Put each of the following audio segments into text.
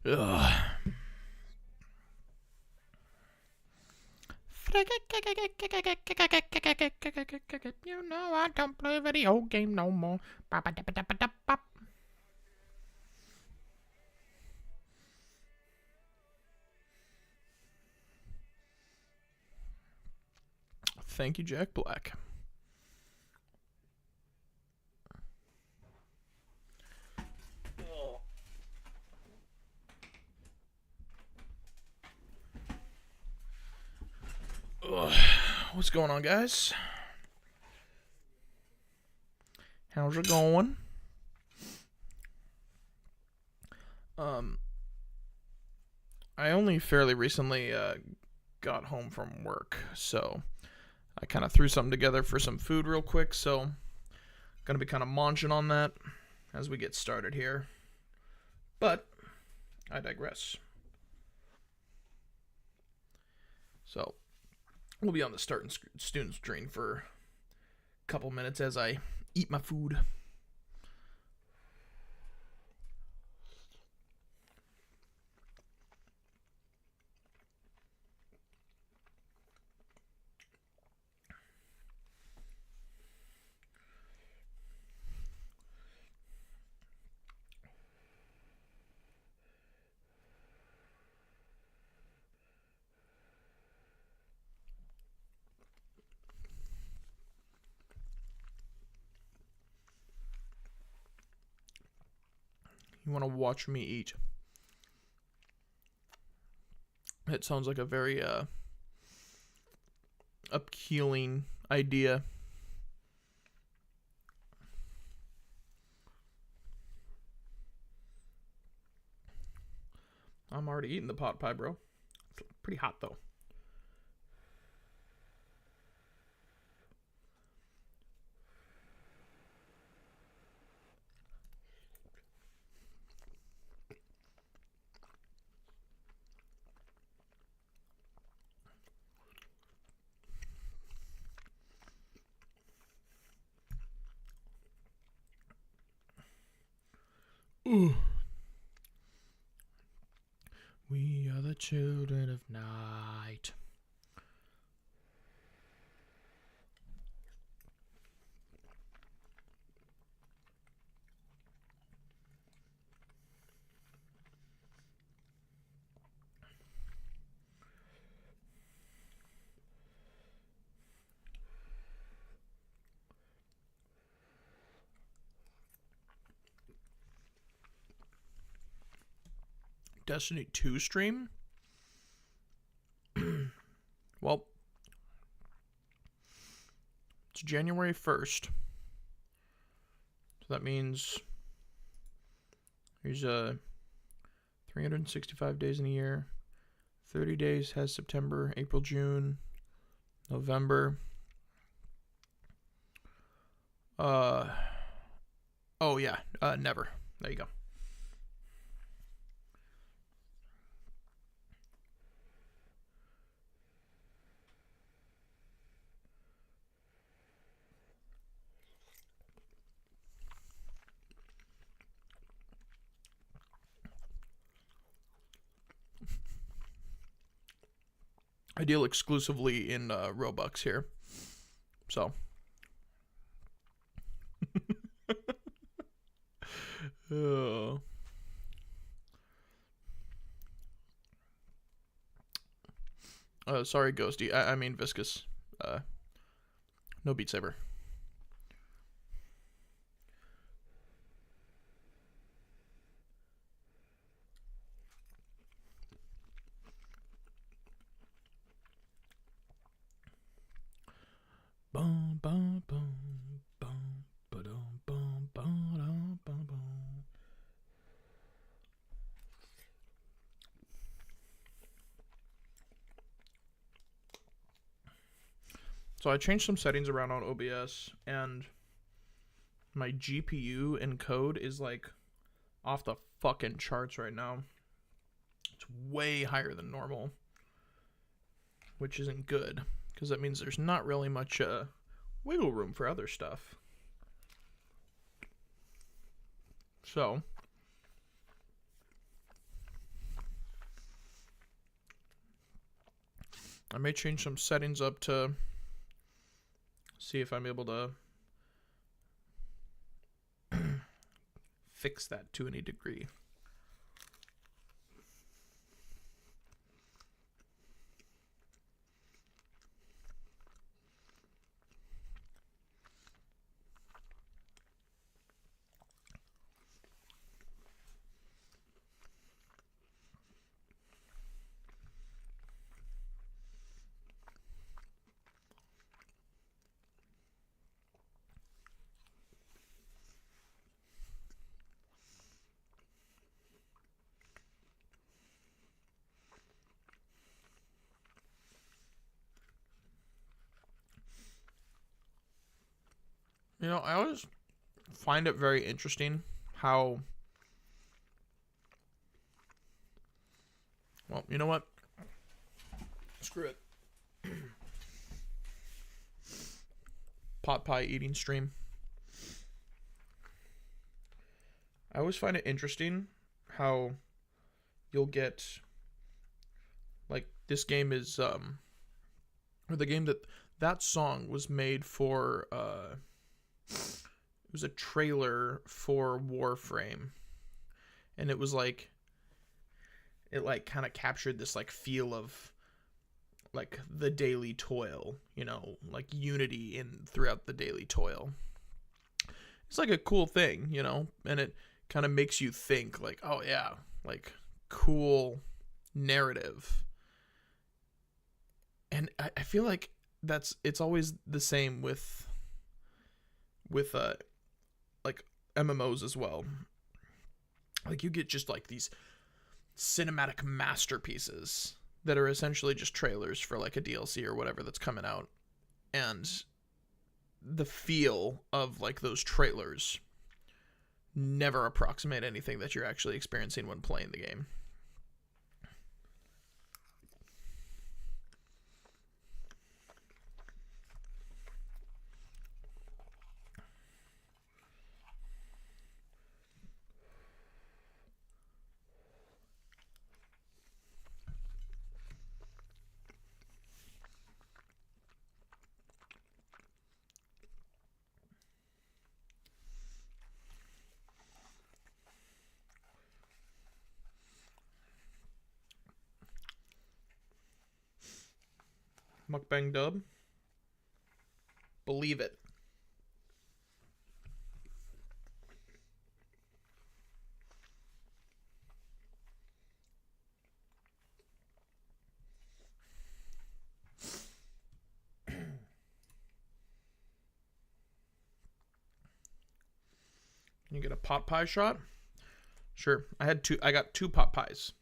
Ugh. You know I don't play video game no more. Thank you, Jack Black. Ugh. What's going on, guys? How's it going? I only fairly recently got home from work, so I kind of threw something together for some food real quick, so gonna be kind of munching on that as we get started here. But I digress. So we'll be on the starting student screen for a couple minutes as I eat my food. You want to watch me eat? It sounds like a very appealing idea. I'm already eating the pot pie, bro. It's pretty hot, though. Ooh. We are the children of night. Destiny 2 stream? Well, it's January 1st. So that means there's 365 days in a year. 30 days has September, April, June, November. Oh yeah, never. There you go. I deal exclusively in Robux here. So. Oh. Sorry, Ghosty. I mean Viscous. No Beat Saber. Bum, bum, bum, bum, ba-dum, bum, ba-dum, bum, bum. So I changed some settings around on OBS, and my GPU encode is like off the fucking charts right now. It's way higher than normal, which isn't good, because that means there's not really much wiggle room for other stuff. So I may change some settings up to see if I'm able to fix that to any degree. You know, I always find it very interesting how, well, you know what? Screw it. Pot pie eating stream. I always find it interesting how you'll get, like, this game is or the game that song was made for it was a trailer for Warframe, and it was like, it like kind of captured this like feel of like the daily toil, you know, like unity in throughout the daily toil. It's like a cool thing, you know, and it kind of makes you think like, oh yeah, like cool narrative. And I feel like it's always the same with like MMOs as well. Like you get just like these cinematic masterpieces that are essentially just trailers for like a DLC or whatever that's coming out. And the feel of like those trailers never approximate anything that you're actually experiencing when playing the game. Mukbang dub. Believe it. Can you get a pot pie shot? Sure. I got two pot pies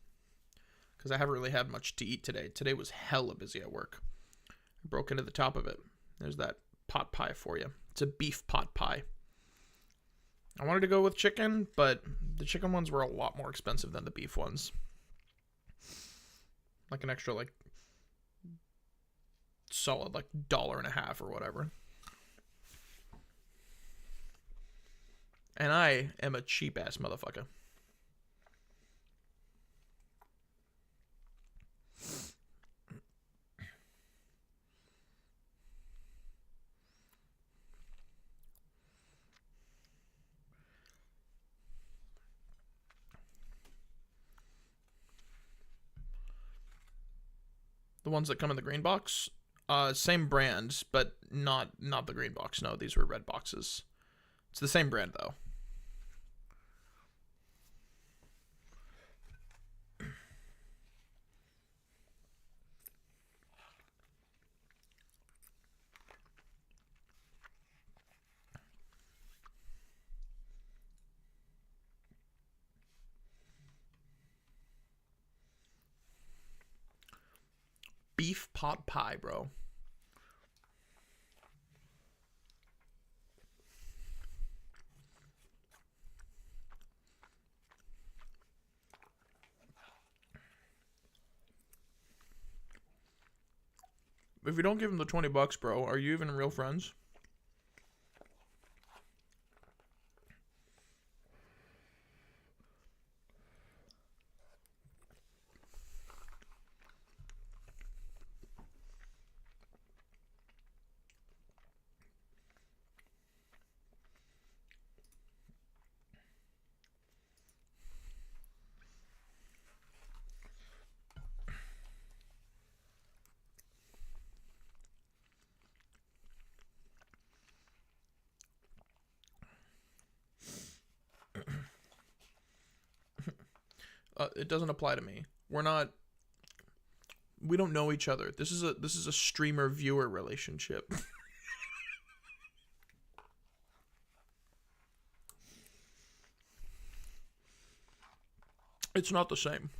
because I haven't really had much to eat today. Today was hella busy at work. I broke into the top of it. There's that pot pie for you. It's a beef pot pie. I wanted to go with chicken, but the chicken ones were a lot more expensive than the beef ones. Like an extra like solid like $1.50 or whatever. And I am a cheap ass motherfucker. The ones that come in the green box, same brand, but not the green box. No, these were red boxes. It's the same brand though. Beef pot pie, bro. If you don't give him the $20, bro, are you even real friends? It doesn't apply to me. We don't know each other. This is a streamer viewer relationship. It's not the same.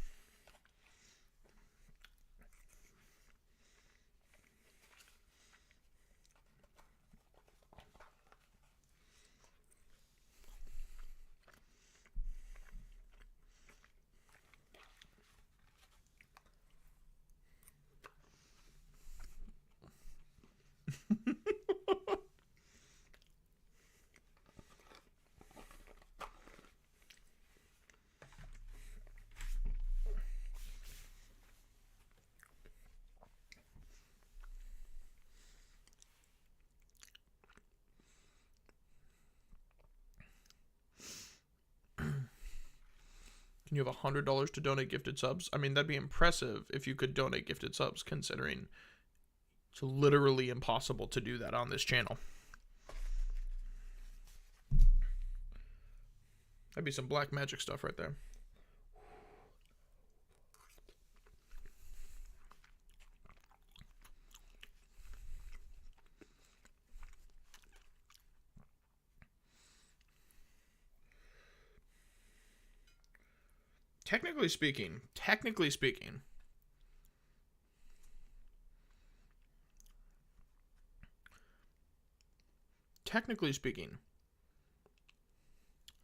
Can you have $100 to donate gifted subs? I mean, that'd be impressive if you could donate gifted subs, considering it's literally impossible to do that on this channel. That'd be some black magic stuff right there. Technically speaking,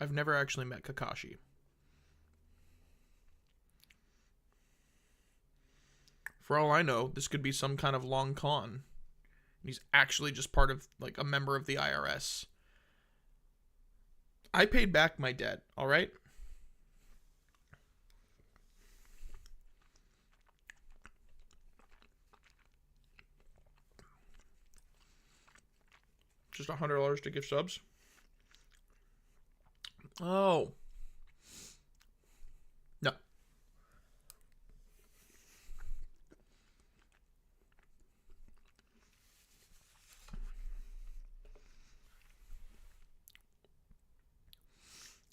I've never actually met Kakashi. For all I know, this could be some kind of long con. He's actually just part of, like, a member of the IRS. I paid back my debt, all right? Just $100 to gift subs. Oh. No.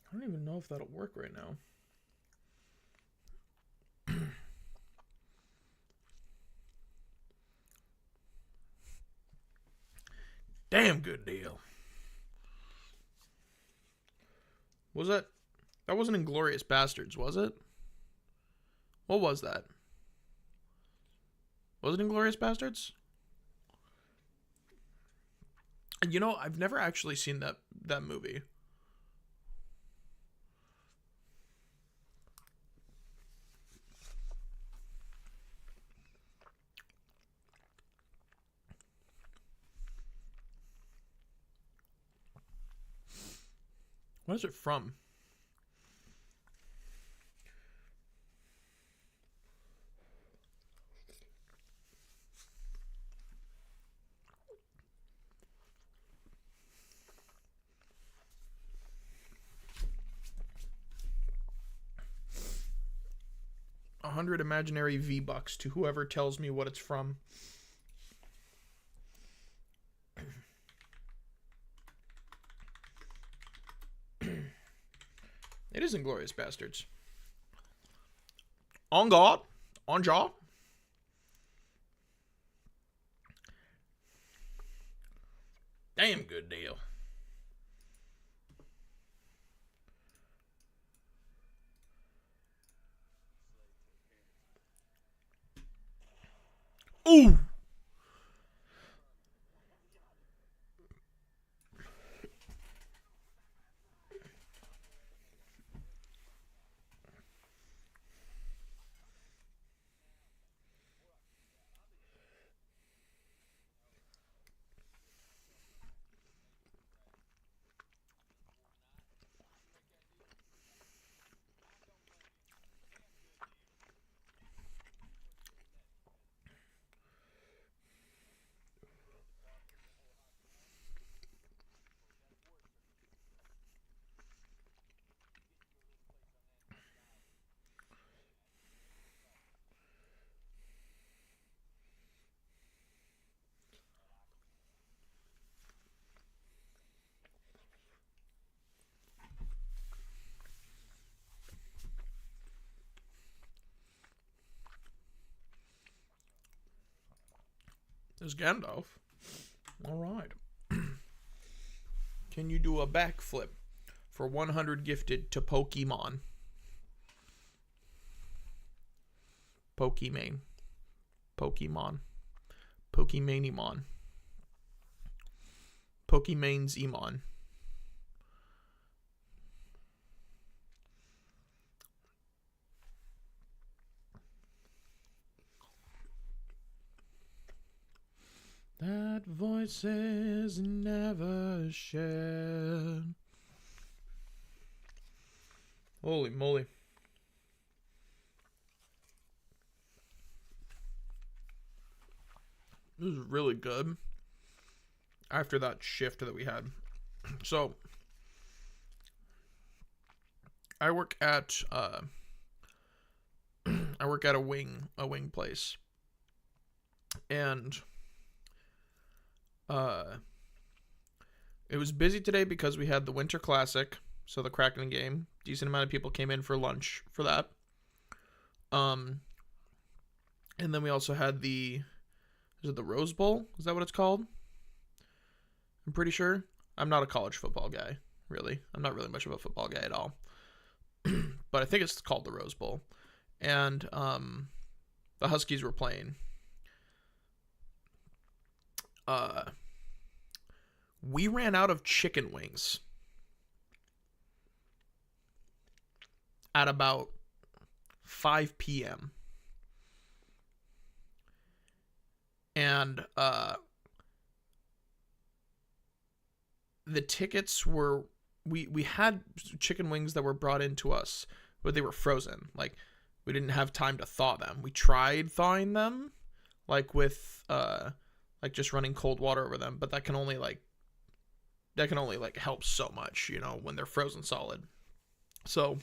I don't even know if that'll work right now. Damn good deal. Was that? That wasn't Inglourious Bastards, was it? What was that? Was it Inglourious Bastards? You know, I've never actually seen that movie. What is it from? $100 imaginary V-Bucks to whoever tells me what it's from. It is Inglourious Bastards. On God. On jaw. Damn good deal. Ooh. As Gandalf. All right. Can you do a backflip for 100 gifted to Pokemon? Pokemon. Pokemonimon. Pokemon's Emon. That voices never shared. Holy moly. This is really good. After that shift that we had. So, I work at a wing place. And it was busy today because we had the Winter Classic, so the Kraken game. Decent amount of people came in for lunch for that. And then we also had is it the Rose Bowl? Is that what it's called? I'm pretty sure. I'm not a college football guy, really. I'm not really much of a football guy at all. But I think it's called the Rose Bowl. And the Huskies were playing. We ran out of chicken wings at about 5 p.m. And the tickets were, we had chicken wings that were brought into us, but they were frozen. Like, we didn't have time to thaw them. We tried thawing them, like with like just running cold water over them, but that can only help so much, when they're frozen solid. So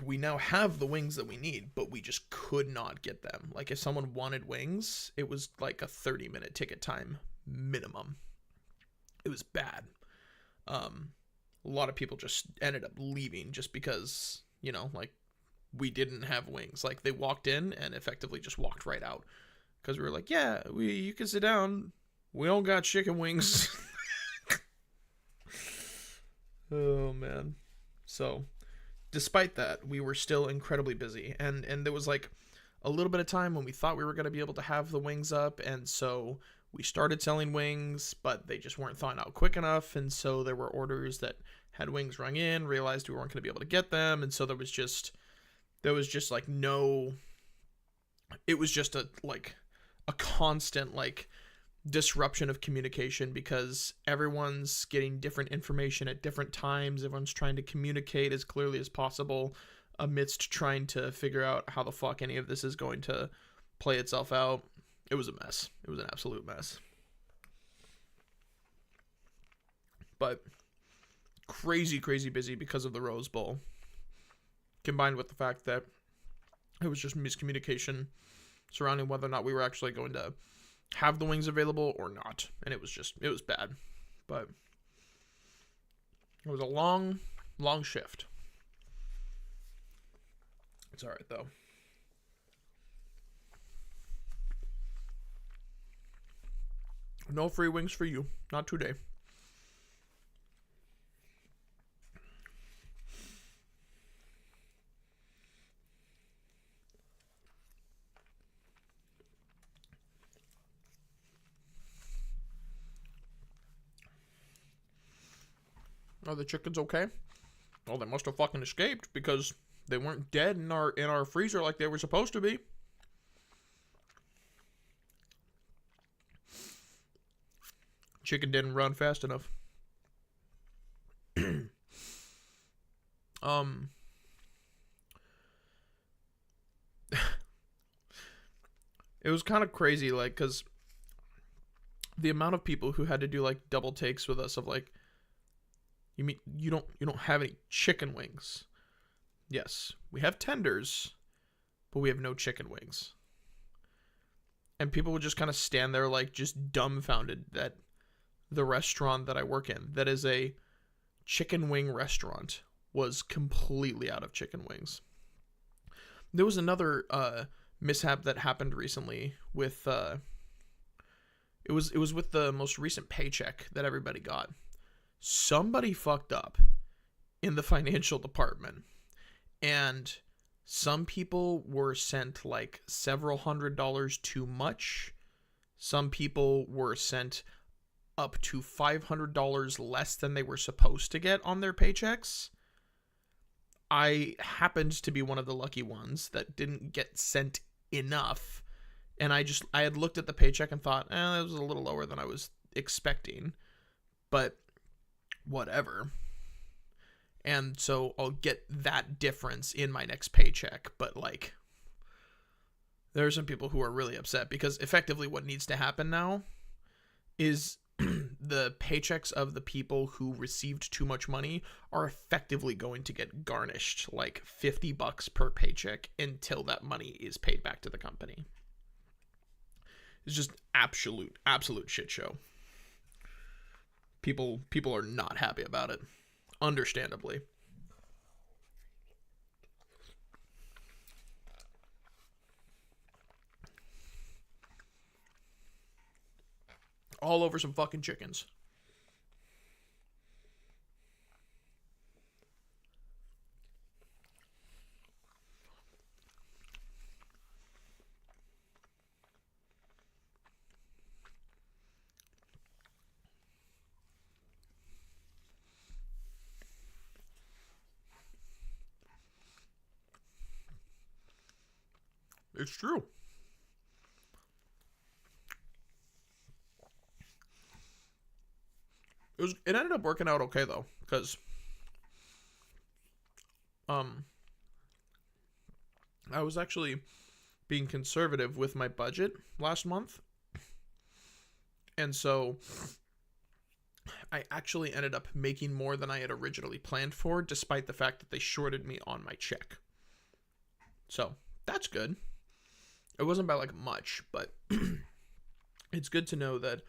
we now have the wings that we need, but we just could not get them. Like, if someone wanted wings, it was like a 30-minute ticket time minimum. It was bad. A lot of people just ended up leaving just because, like, we didn't have wings. Like, they walked in and effectively just walked right out. Because we were like, yeah, you can sit down. We don't got chicken wings. Oh, man. So, despite that, we were still incredibly busy. And there was, like, a little bit of time when we thought we were going to be able to have the wings up. And so we started selling wings, but they just weren't thawing out quick enough. And so there were orders that had wings rung in, realized we weren't going to be able to get them. And so there was just like no, it was just a constant, like, disruption of communication because everyone's getting different information at different times. Everyone's trying to communicate as clearly as possible amidst trying to figure out how the fuck any of this is going to play itself out. It was a mess. It was an absolute mess. But crazy, crazy busy because of the Rose Bowl, combined with the fact that it was just miscommunication surrounding whether or not we were actually going to have the wings available or not. And it was bad. But it was a long, long shift. It's all right, though. No free wings for you. Not today. Are the chickens okay? Well, they must have fucking escaped because they weren't dead in our freezer like they were supposed to be. Chicken didn't run fast enough. It was kind of crazy, like, because the amount of people who had to do, like, double takes with us of, like, you mean you don't have any chicken wings? Yes, we have tenders, but we have no chicken wings. And people would just kind of stand there, like, just dumbfounded that the restaurant that I work in, that is a chicken wing restaurant, was completely out of chicken wings. There was another mishap that happened recently with It was with the most recent paycheck that everybody got. Somebody fucked up in the financial department, and some people were sent like several $100s too much. Some people were sent up to $500 less than they were supposed to get on their paychecks. I happened to be one of the lucky ones that didn't get sent enough. And I had looked at the paycheck and thought, that was a little lower than I was expecting. But whatever. And so I'll get that difference in my next paycheck. But like, there are some people who are really upset because effectively what needs to happen now is the paychecks of the people who received too much money are effectively going to get garnished like $50 per paycheck until that money is paid back to the company. It's just absolute shit show. People are not happy about it, understandably. All over some fucking chickens. It's true. It ended up working out okay though, because I was actually being conservative with my budget last month. And so I actually ended up making more than I had originally planned for, despite the fact that they shorted me on my check. So that's good. It wasn't by like much, but it's good to know that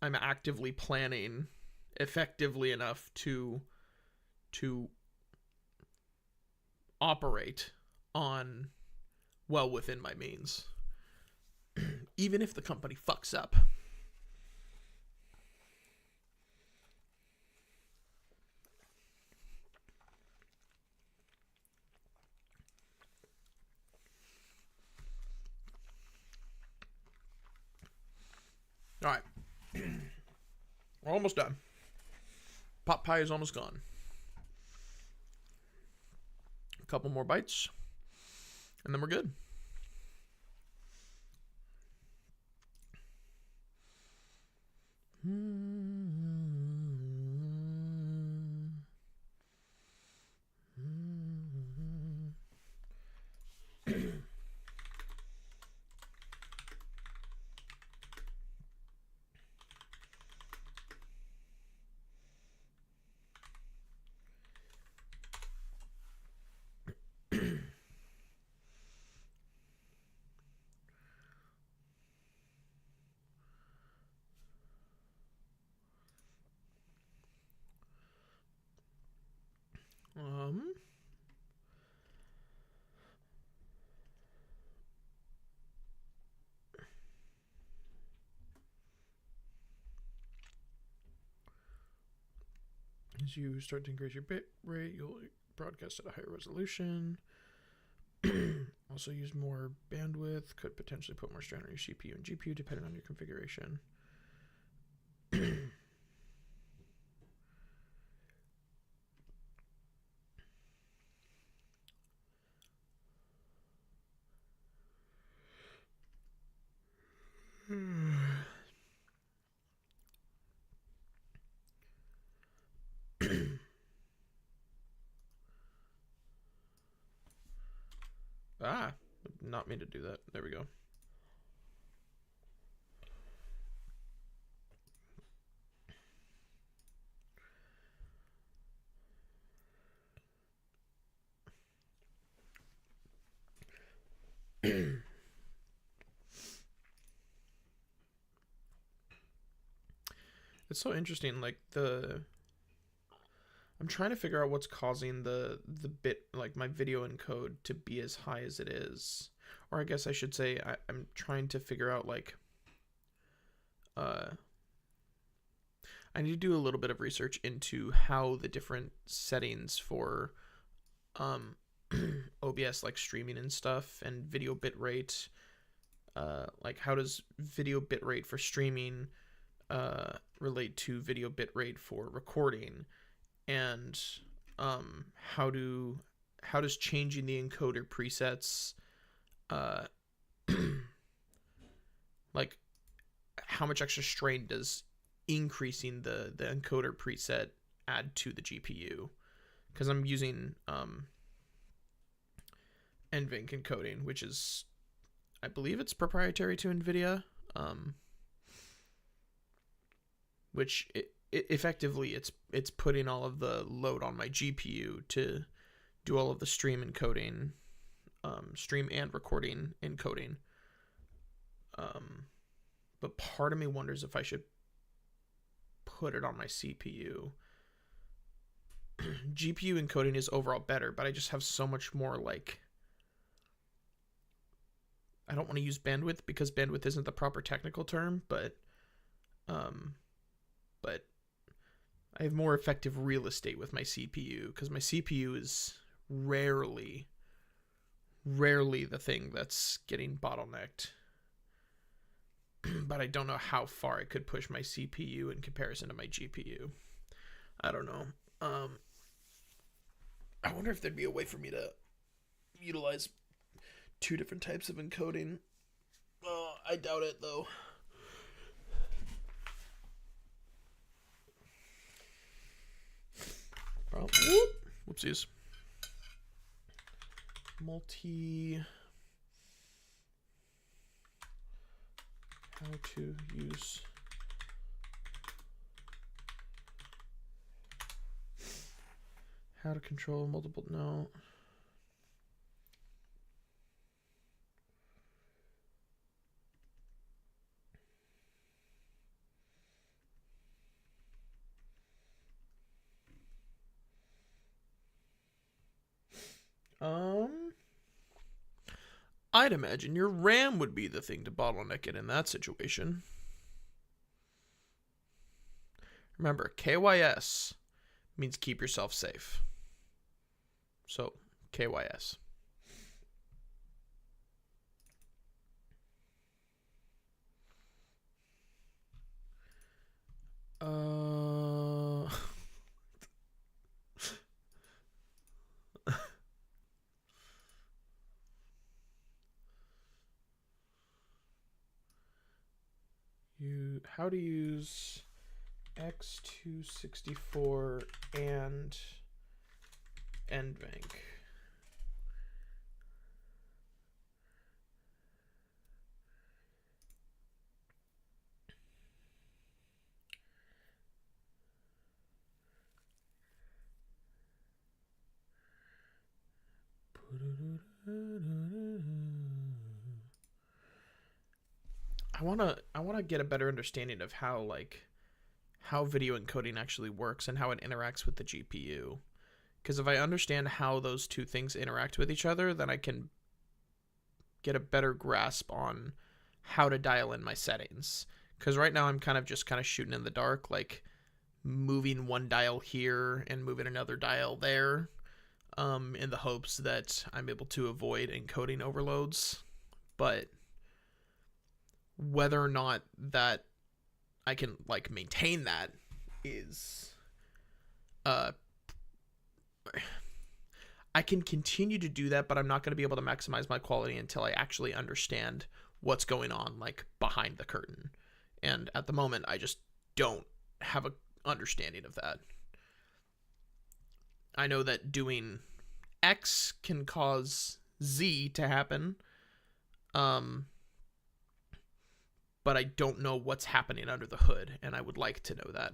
I'm actively planning effectively enough to operate on well within my means, even if the company fucks up. All right. We're almost done. Pot pie is almost gone. A couple more bites, and then we're good. As you start to increase your bit rate, you'll broadcast at a higher resolution. Also use more bandwidth, could potentially put more strain on your CPU and GPU depending on your configuration. Not mean to do that. There we go. It's so interesting, like I'm trying to figure out what's causing the bit, like my video encode to be as high as it is. Or I guess I should say I'm trying to figure out like uh, I need to do a little bit of research into how the different settings for OBS, like streaming and stuff, and video bitrate, like how does video bitrate for streaming relate to video bitrate for recording, and how does changing the encoder presets like how much extra strain does increasing the encoder preset add to the GPU, because I'm using NVENC encoding, which is, I believe it's proprietary to NVIDIA, which effectively it's putting all of the load on my GPU to do all of the stream encoding, stream and recording encoding. But part of me wonders if I should put it on my CPU. GPU encoding is overall better, but I just have so much more, like, I don't want to use bandwidth because bandwidth isn't the proper technical term, but I have more effective real estate with my CPU, because my CPU is rarely the thing that's getting bottlenecked. But I don't know how far I could push my CPU in comparison to my GPU. I don't know. I wonder if there'd be a way for me to utilize two different types of encoding. I doubt it, though. Whoopsies. How to use how to control multiple, no. I'd imagine your RAM would be the thing to bottleneck it in that situation. Remember, KYS means keep yourself safe. So, KYS. How to use X264 and NVENC. I wanna get a better understanding of how video encoding actually works and how it interacts with the GPU. Because if I understand how those two things interact with each other, then I can get a better grasp on how to dial in my settings. Because right now I'm kind of shooting in the dark, like moving one dial here and moving another dial there, in the hopes that I'm able to avoid encoding overloads. But whether or not that I can maintain that is I can continue to do that, but I'm not going to be able to maximize my quality until I actually understand what's going on behind the curtain. And at the moment I just don't have a understanding of that. I know that doing X can cause Z to happen. But I don't know what's happening under the hood, and I would like to know that.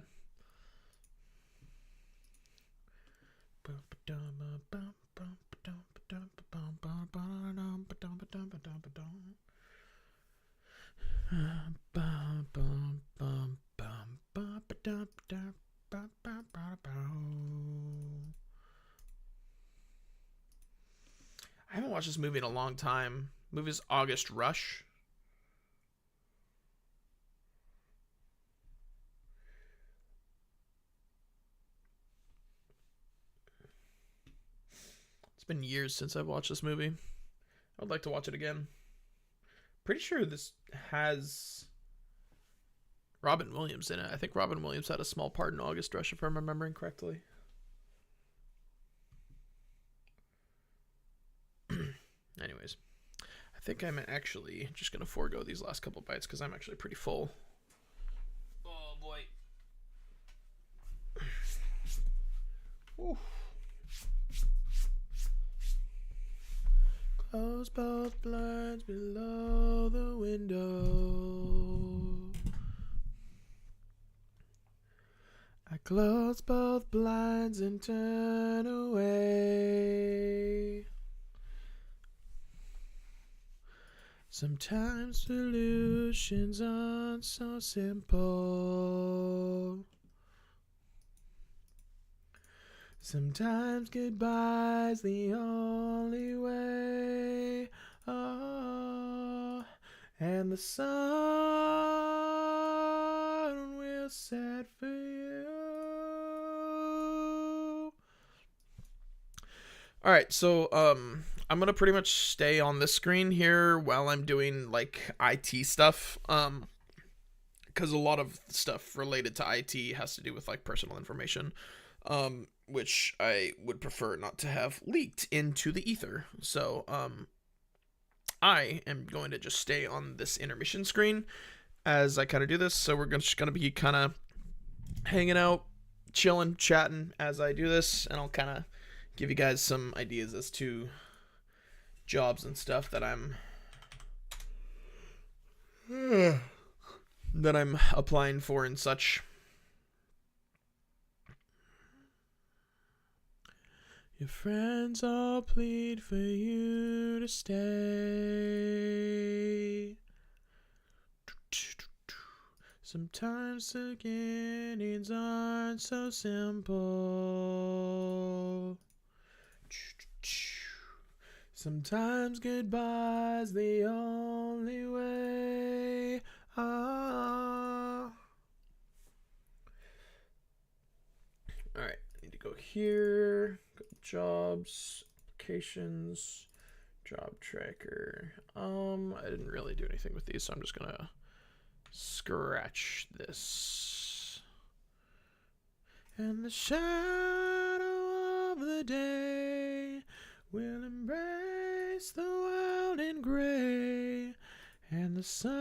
I haven't watched this movie in a long time. The movie is August Rush. been years since I've watched this movie. I would like to watch it again. Pretty sure this has Robin Williams in it. I think Robin Williams had a small part in August Rush, if I'm remembering correctly. Anyways, I think I'm actually just going to forego these last couple bites because I'm actually pretty full. Oh, boy. Ooh. Close both blinds below the window. I close both blinds and turn away. Sometimes solutions aren't so simple. Sometimes goodbye's the only way. Oh, and the sun will set for you. All right, so I'm gonna pretty much stay on this screen here while I'm doing like IT stuff, because a lot of stuff related to IT has to do with like personal information, which I would prefer not to have leaked into the ether. So I am going to just stay on this intermission screen as I kind of do this. So we're just gonna be kind of hanging out, chilling, chatting as I do this, and I'll kind of give you guys some ideas as to jobs and stuff that I'm applying for and such. Your friends all plead for you to stay. Sometimes the beginnings aren't so simple. Sometimes goodbye's the only way. Ah. Alright, I need to go here. Go to jobs, applications, job tracker. I didn't really do anything with these, so I'm just gonna scratch this. And the shadow of the day will embrace the wild and gray, and the sun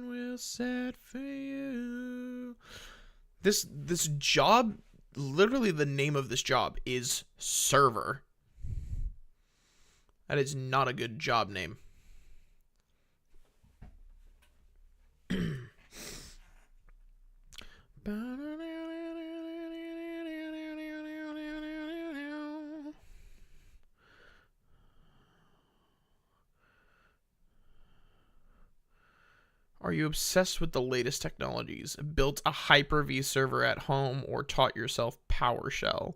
will set for you. This job, literally the name of this job is server. That is not a good job name. Are you obsessed with the latest technologies? Built a Hyper-V server at home or taught yourself PowerShell?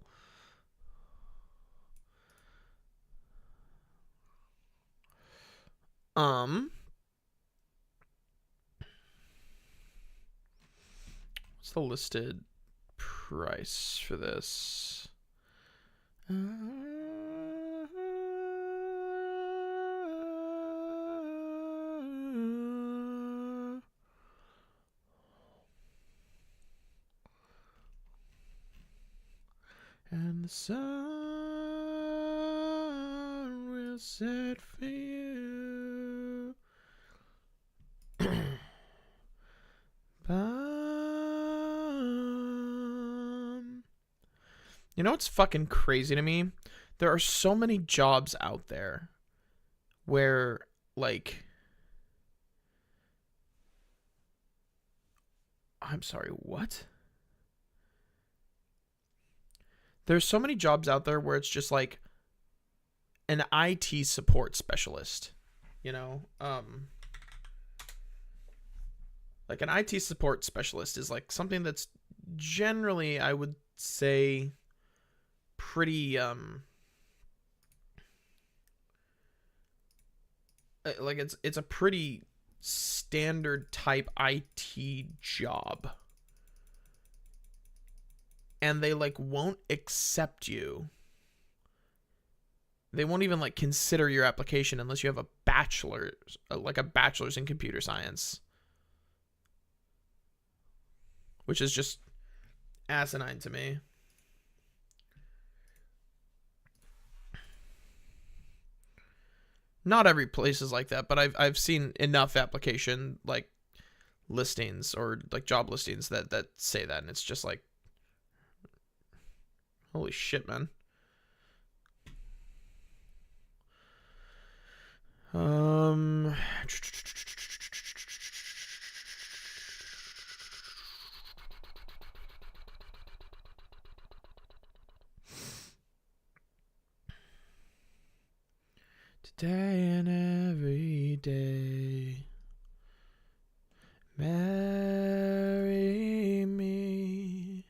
What's the listed price for this? And the sun will set for you. You know what's fucking crazy to me? There are so many jobs out there where, like, I'm sorry, what? There's so many jobs out there where it's just like an IT support specialist, you know? Like an IT support specialist is like something that's generally, I would say, pretty like it's a pretty standard type IT job. and they like won't accept you. They won't even like consider your application unless you have a bachelor's in computer science, which is just asinine to me. Not every place is like that, but I've seen enough application like listings or like job listings that say that, and it's just like, holy shit, man. Today and every day, marry me.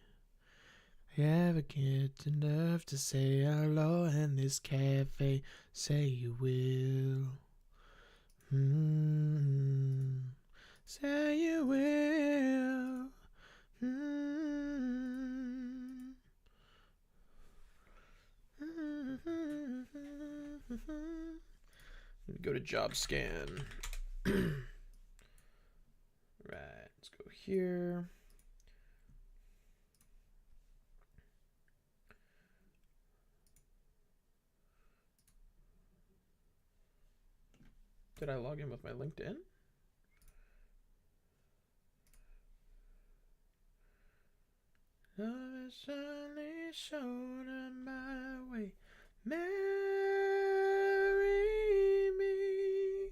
You ever get enough to say hello in this cafe? Say you will. Say you will. Go to job scan. Right, let's go here. Did I log in with my LinkedIn? Love is only shown in my way. Marry me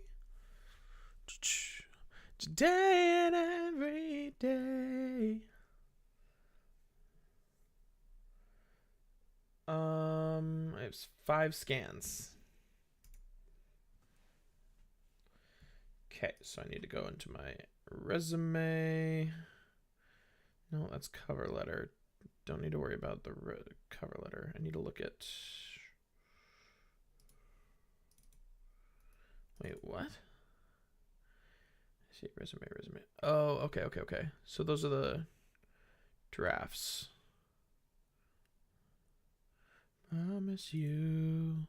today and every day. I have 5 scans. Okay, so I need to go into my resume. No, that's cover letter. Don't need to worry about the cover letter. I need to look at... Wait, what? See, resume. Oh, okay. So those are the drafts. Promise you,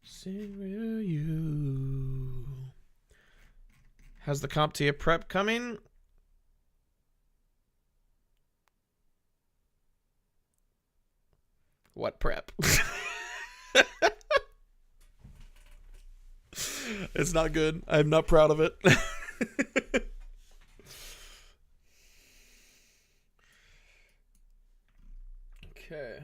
sing will you. How's the CompTIA prep coming? What prep? It's not good. I'm not proud of it. Okay.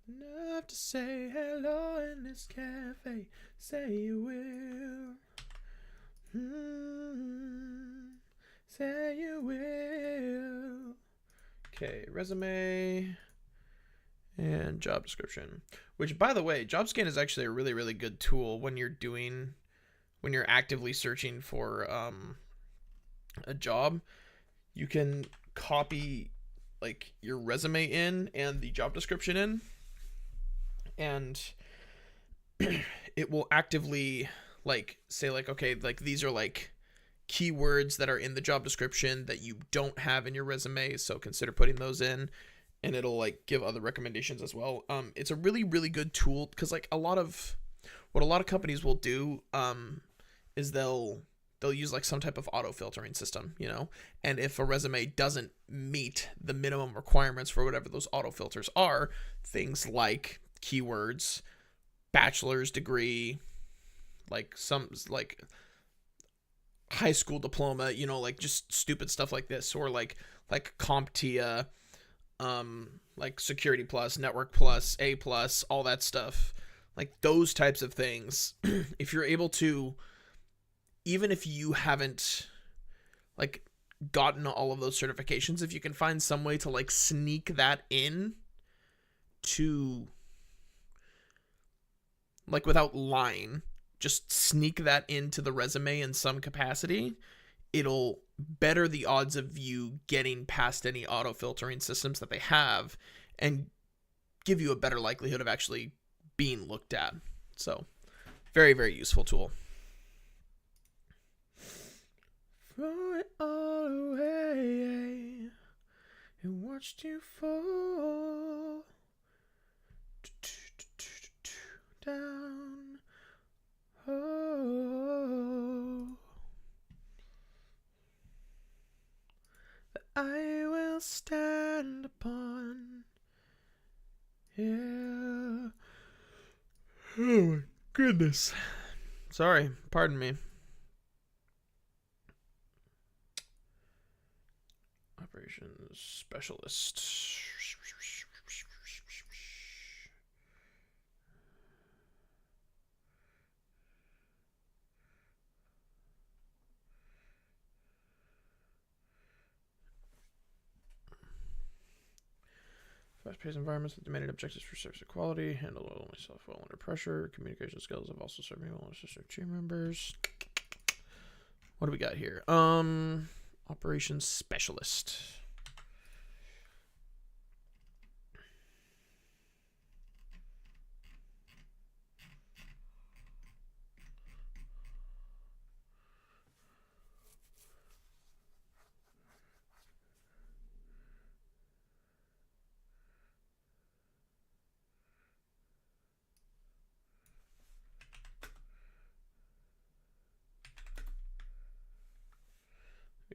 Enough to say hello in this cafe. Say you will. Say you will. Okay, resume and job description. Which, by the way, JobScan is actually a really, really good tool when you're actively searching for a job. You can copy like your resume in and the job description in, and it will actively like say like, okay, like these are like keywords that are in the job description that you don't have in your resume, so consider putting those in, and it'll like give other recommendations as well. It's a really, really good tool because like a lot of companies will do is they'll use like some type of auto filtering system, you know, and if a resume doesn't meet the minimum requirements for whatever those auto filters are, things like keywords, bachelor's degree, like some like high school diploma, you know, like just stupid stuff like this, or like CompTIA, like Security Plus, Network Plus, A Plus, all that stuff, like those types of things. If you're able to, even if you haven't like gotten all of those certifications, if you can find some way to like sneak that in to like without lying, just sneak that into the resume in some capacity, it'll better the odds of you getting past any auto filtering systems that they have and give you a better likelihood of actually being looked at. So very, very useful tool. Throw it all away. watched you fall down. Oh, I will stand upon. Yeah. Oh my goodness. Sorry, pardon me. Operations specialist. Fast-paced environments with demanding objectives for service quality. Handle myself well under pressure. Communication skills have also served me well as assistant team members. What do we got here? Operations specialist.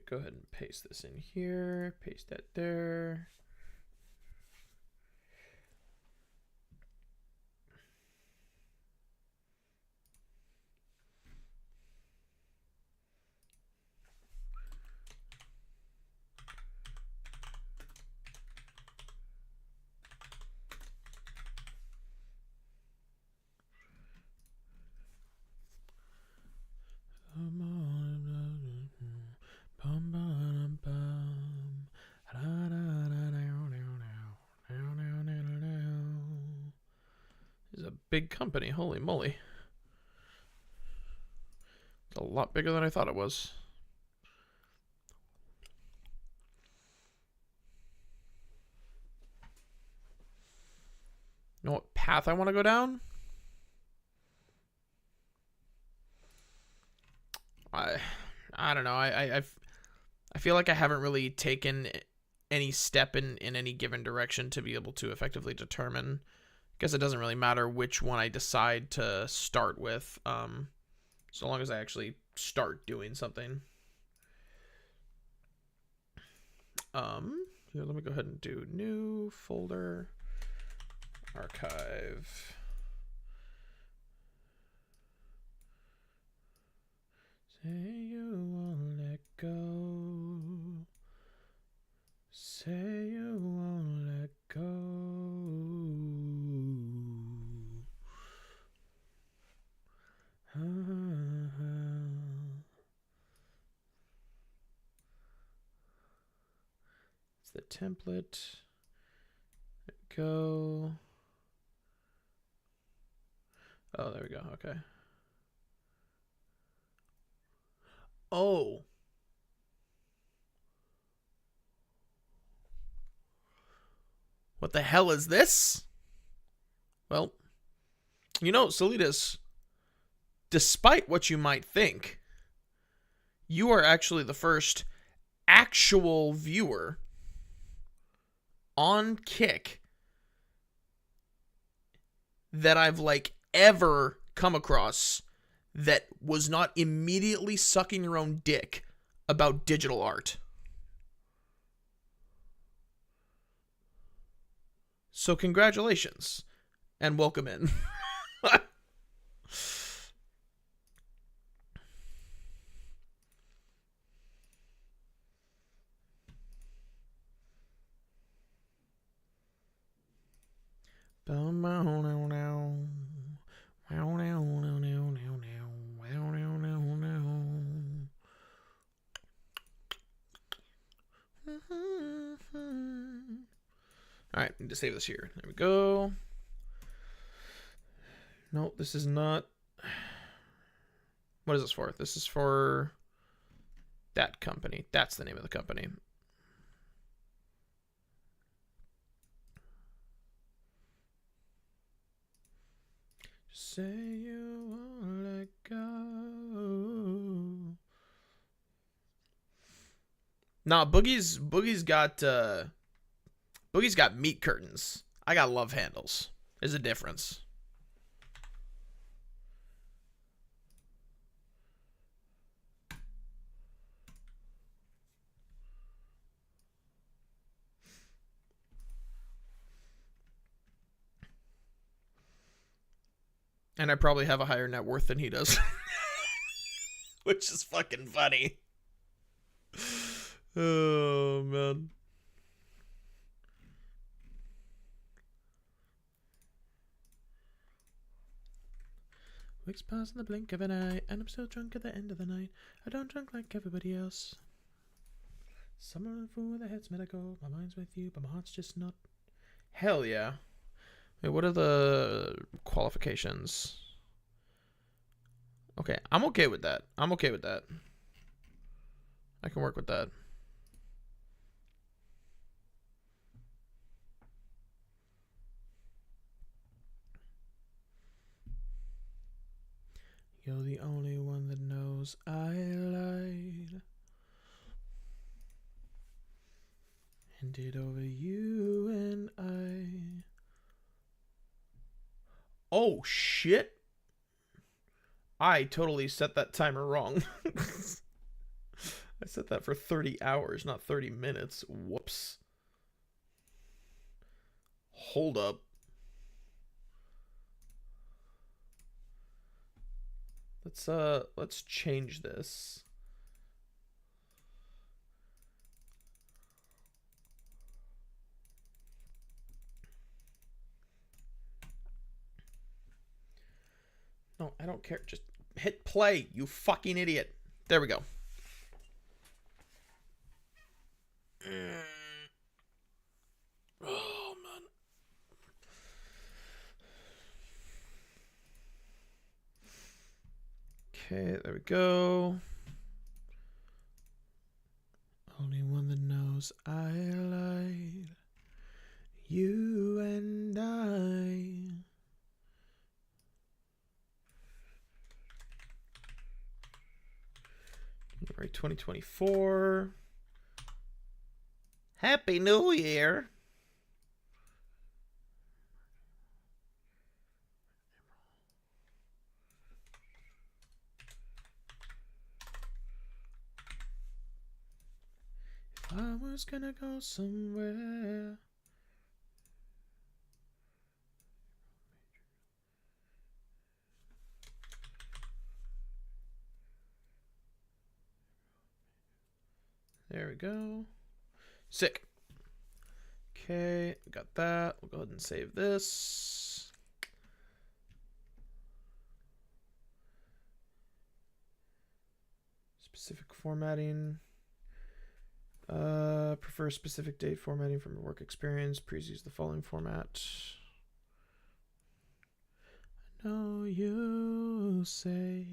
Go ahead and paste this in here. Paste that there. It's a big company, holy moly. It's a lot bigger than I thought it was. You know what path I want to go down? I don't know. I feel like I haven't really taken any step in any given direction to be able to effectively determine. I guess it doesn't really matter which one I decide to start with, so long as I actually start doing something. Here, let me go ahead and do new folder, archive. Say you won't let go. Say you won't let go. It's the template. There we go. Oh, there we go. Okay. Oh. What the hell is this? Well, you know, Solitas, despite what you might think, you are actually the first actual viewer on Kick that I've ever come across that was not immediately sucking your own dick about digital art. So congratulations and welcome in. Alright, need to save this here. There we go. No, this is not. What is this for? This is for that company. That's the name of the company. Say you won't let go. Nah, Boogie's got Boogie's got meat curtains. I got love handles. There's a difference. And I probably have a higher net worth than he does. Which is fucking funny. Oh, man. Weeks pass in the blink of an eye, and I'm still drunk at the end of the night. I don't drink like everybody else. Summer fool with a head's medical. My mind's with you, but my heart's just not. Hell yeah. Wait, what are the qualifications? Okay, I'm okay with that. I'm okay with that. I can work with that. You're the only one that knows I lied. And did over you and I. Oh, shit. I totally set that timer wrong. I set that for 30 hours, not 30 minutes. Whoops. Hold up. Let's change this. No, I don't care. Just hit play, you fucking idiot. There we go. Oh, man. Okay, there we go. Only one that knows I lied. You and I. January 2024. Happy New Year. If I was gonna go somewhere. There we go. Sick. Okay, we got that. We'll go ahead and save this. Specific formatting. Prefer specific date formatting from your work experience. Please use the following format. I know you say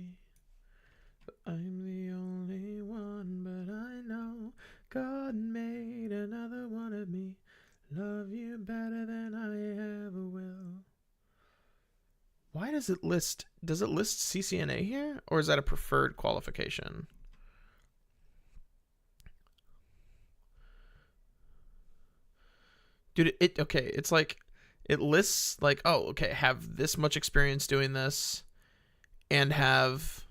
that I'm the only one, but I know God made another one of me. Love you better than I ever will. Why does it list CCNA here? Or is that a preferred qualification? Dude, okay, it's like, it lists like, oh, okay, have this much experience doing this and have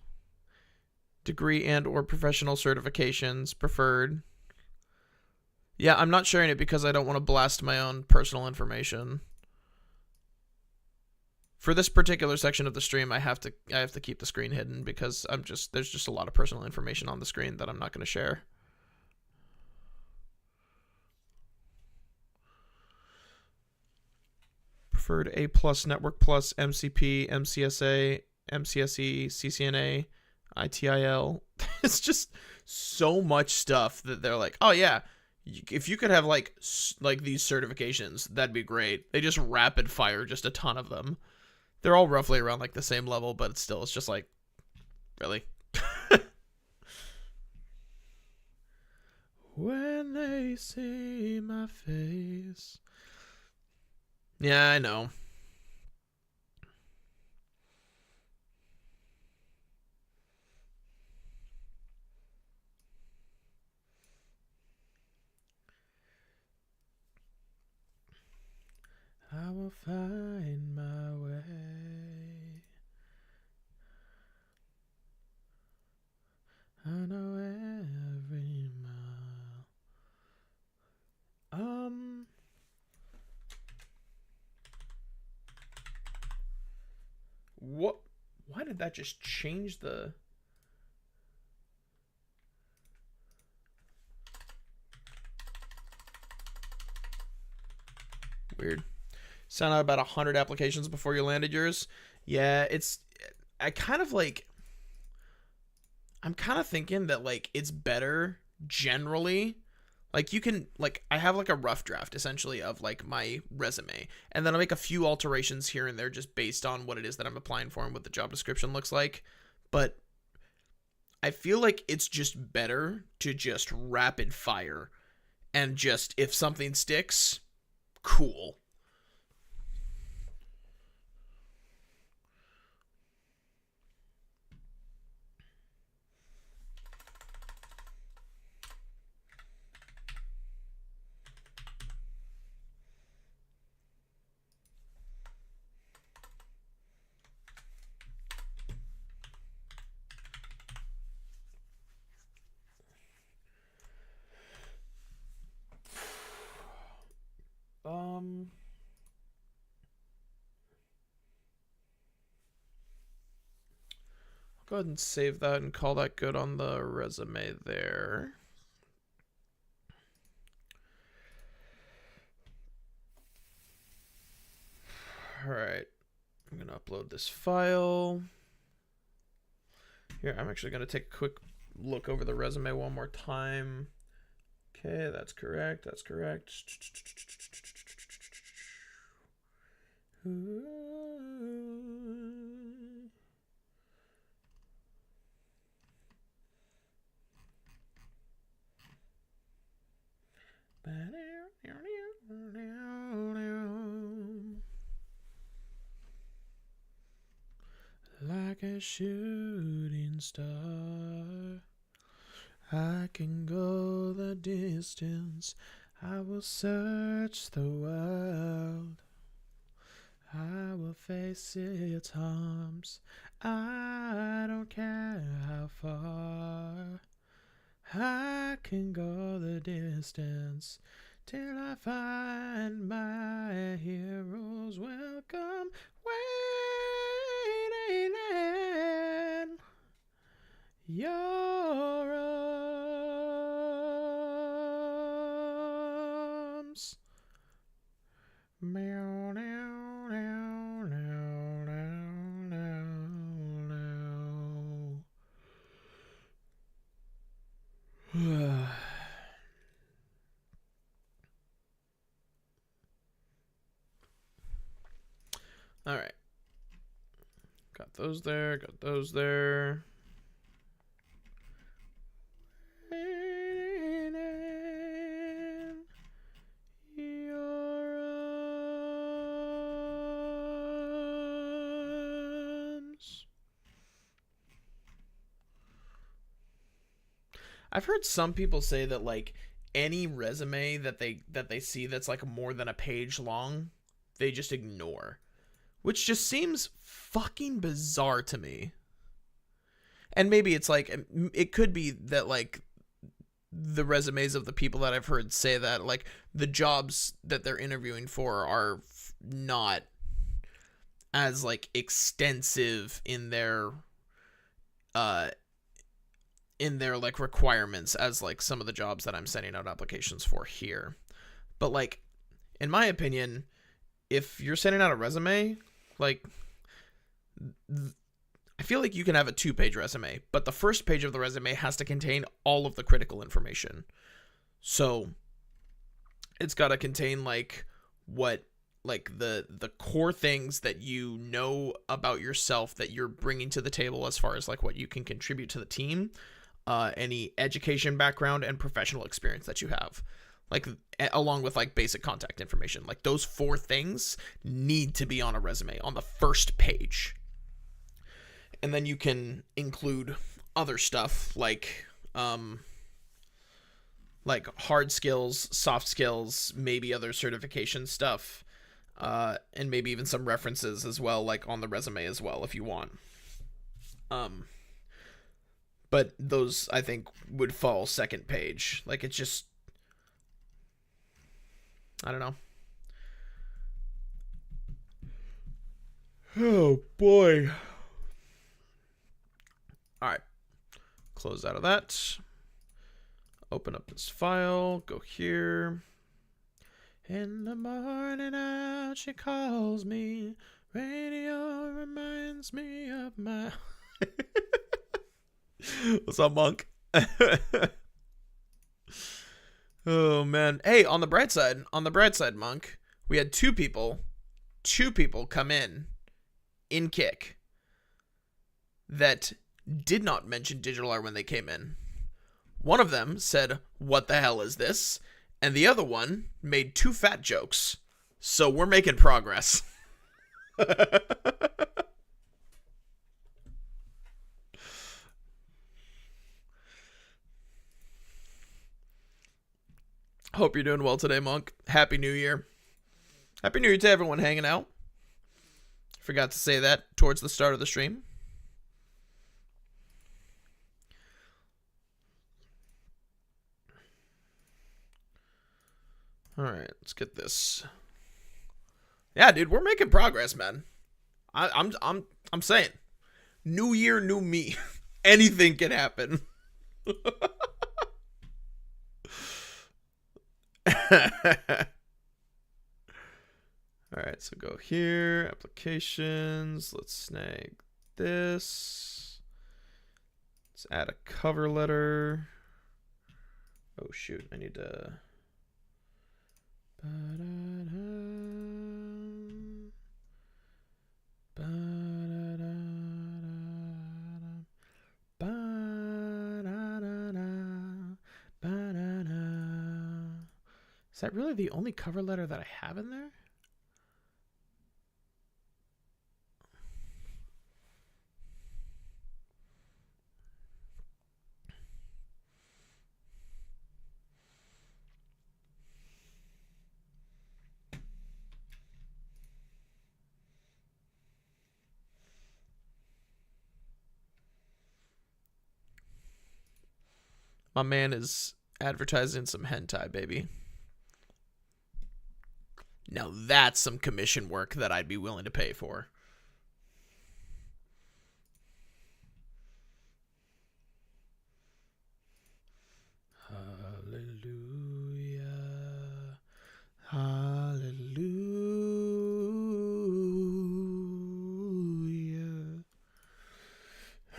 degree and or professional certifications preferred. Yeah, I'm not sharing it because I don't want to blast my own personal information. For this particular section of the stream, I have to keep the screen hidden because there's just a lot of personal information on the screen that I'm not going to share. Preferred A+, Network Plus, MCP, MCSA, MCSE, CCNA, ITIL. It's just so much stuff that they're like, oh yeah, if you could have like these certifications, that'd be great. They just rapid fire just a ton of them. They're all roughly around like the same level, but it's just like, really? When they see my face. Yeah, I know. will find my way. I know every mile. What? Why did that just change the... Weird. Sent out about 100 applications before you landed yours. Yeah, it's... I'm kind of thinking that, like, it's better generally. Like, you can... Like, I have, like, a rough draft, essentially, of, like, my resume. And then I'll make a few alterations here and there just based on what it is that I'm applying for and what the job description looks like. But I feel like it's just better to just rapid fire. And just, if something sticks... Cool. Go ahead and save that and call that good on the resume there. All right. I'm going to upload this file. Here, I'm actually going to take a quick look over the resume one more time. Okay, that's correct. That's correct. Like a shooting star, I can go the distance. I will search the world. I will face its harms. I don't care how far. I can go the distance till I find my hero's welcome waiting in your arms. Meow, meow, meow, meow, meow, meow. All right. Got those there. Got those there. I've heard some people say that, like, any resume that they see that's like more than a page long, they just ignore, which just seems fucking bizarre to me. And maybe it's like, it could be that, like, the resumes of the people that I've heard say that, like, the jobs that they're interviewing for are not as, like, extensive in their like requirements as like some of the jobs that I'm sending out applications for here. But, like, in my opinion, if you're sending out a resume, like, I feel like you can have a 2-page resume, but the first page of the resume has to contain all of the critical information. So it's got to contain, like, what, like, the core things that you know about yourself that you're bringing to the table as far as, like, what you can contribute to the team. Any education background and professional experience that you have, like, along with, like, basic contact information. Like, those 4 things need to be on a resume on the first page. And then you can include other stuff like hard skills, soft skills, maybe other certification stuff. and maybe even some references as well, like on the resume as well, if you want. But those I think would fall second page. Like it's just, I don't know. Oh boy. All right. Close out of that. Open up this file. Go here. In the morning out, she calls me. Radio reminds me of my. What's up, Monk? Oh man. Hey, on the bright side, Monk, we had two people come in Kick that did not mention digital art when they came in. One of them said, "What the hell is this?" And the other one made two fat jokes. So we're making progress. Hope you're doing well today, Monk. Happy New Year. Happy New Year to everyone hanging out. Forgot to say that towards the start of the stream. All right, let's get this. Yeah, dude, we're making progress, man. I'm saying, new year, new me. Anything can happen. All right, so go here, applications. Let's snag this. Let's add a cover letter. Oh shoot, I need to. Is that really the only cover letter that I have in there? My man is advertising some hentai, baby. Now that's some commission work that I'd be willing to pay for. Hallelujah. Hallelujah.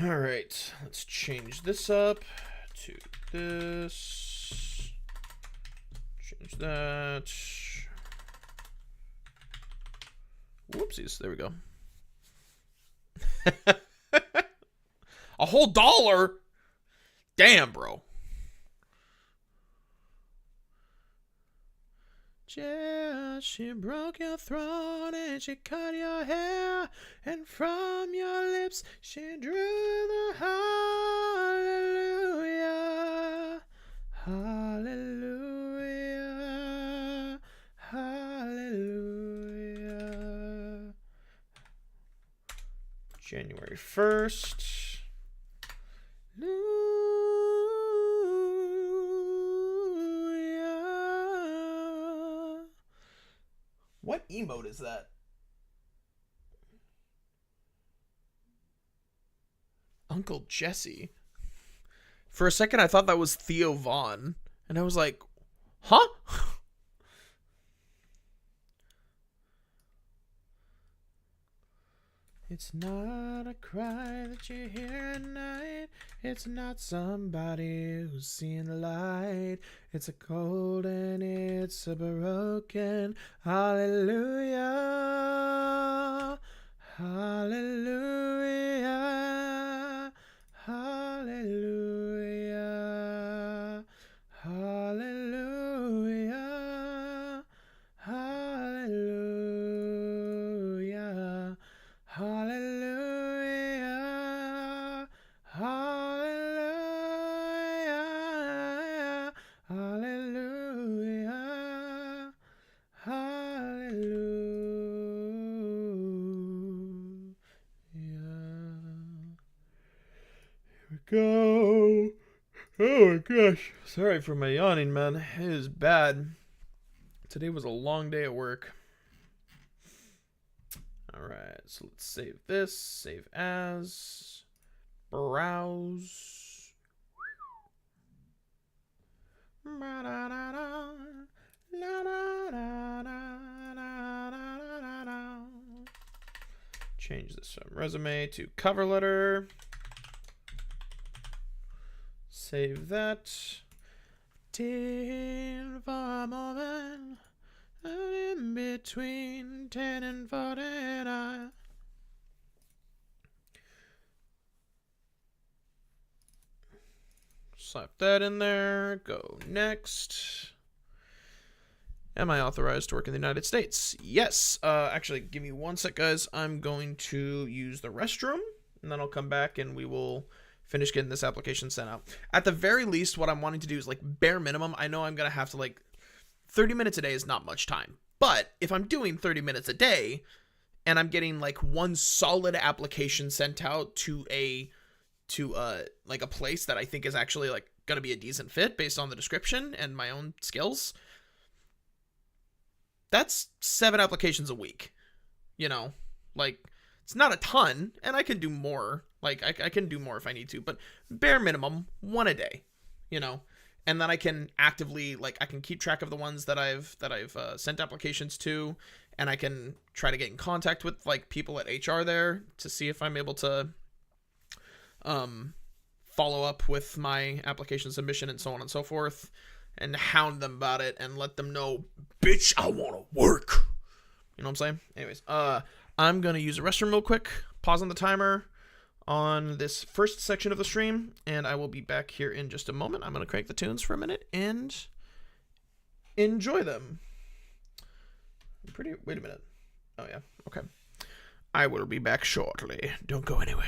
All right, let's change this up to this. Change that. Whoopsies. There we go. A whole $1? Damn, bro. Yeah, she broke your throat and she cut your hair, and from your lips she drew the hallelujah. Hallelujah. Hallelujah. January 1st. What emote is that? Uncle Jesse. For a second, I thought that was Theo Vaughn. And I was like, huh? It's not a cry that you hear at night. It's not somebody who's seen the light. It's a cold and it's a broken hallelujah. Hallelujah. Hallelujah. Hallelujah. Hallelujah. Hallelujah. Hallelujah. Hallelujah. Hallelujah. go. Oh my gosh. Sorry for my yawning, man. It is bad. Today was a long day at work. Alright, so let's save this. Save as. Browse. Change this from resume to cover letter. Save that. Till for a moment, and in between 10 and 49. Slap that in there. Go next. Am I authorized to work in the United States? Yes. Actually, give me one sec, guys. I'm going to use the restroom, and then I'll come back and we will finish getting this application sent out. At the very least, what I'm wanting to do is, like, bare minimum, I know I'm going to have to, like, 30 minutes a day is not much time. But if I'm doing 30 minutes a day and I'm getting, like, one solid application sent out to like a place that I think is actually, like, going to be a decent fit based on the description and my own skills, that's 7 applications a week. You know, like, it's not a ton, and I can do more. Like, I can do more if I need to, but bare minimum, 1 a day, you know? And then I can actively, like, I can keep track of the ones that I've sent applications to, and I can try to get in contact with, like, people at HR there to see if I'm able to follow up with my application submission and so on and so forth, and hound them about it and let them know, bitch, I want to work. You know what I'm saying? Anyways, I'm going to use a restroom real quick, pause on the timer on this first section of the stream, and I will be back here in just a moment. I'm going to crank the tunes for a minute and enjoy them. Wait a minute. Oh, yeah. Okay. I will be back shortly. Don't go anywhere.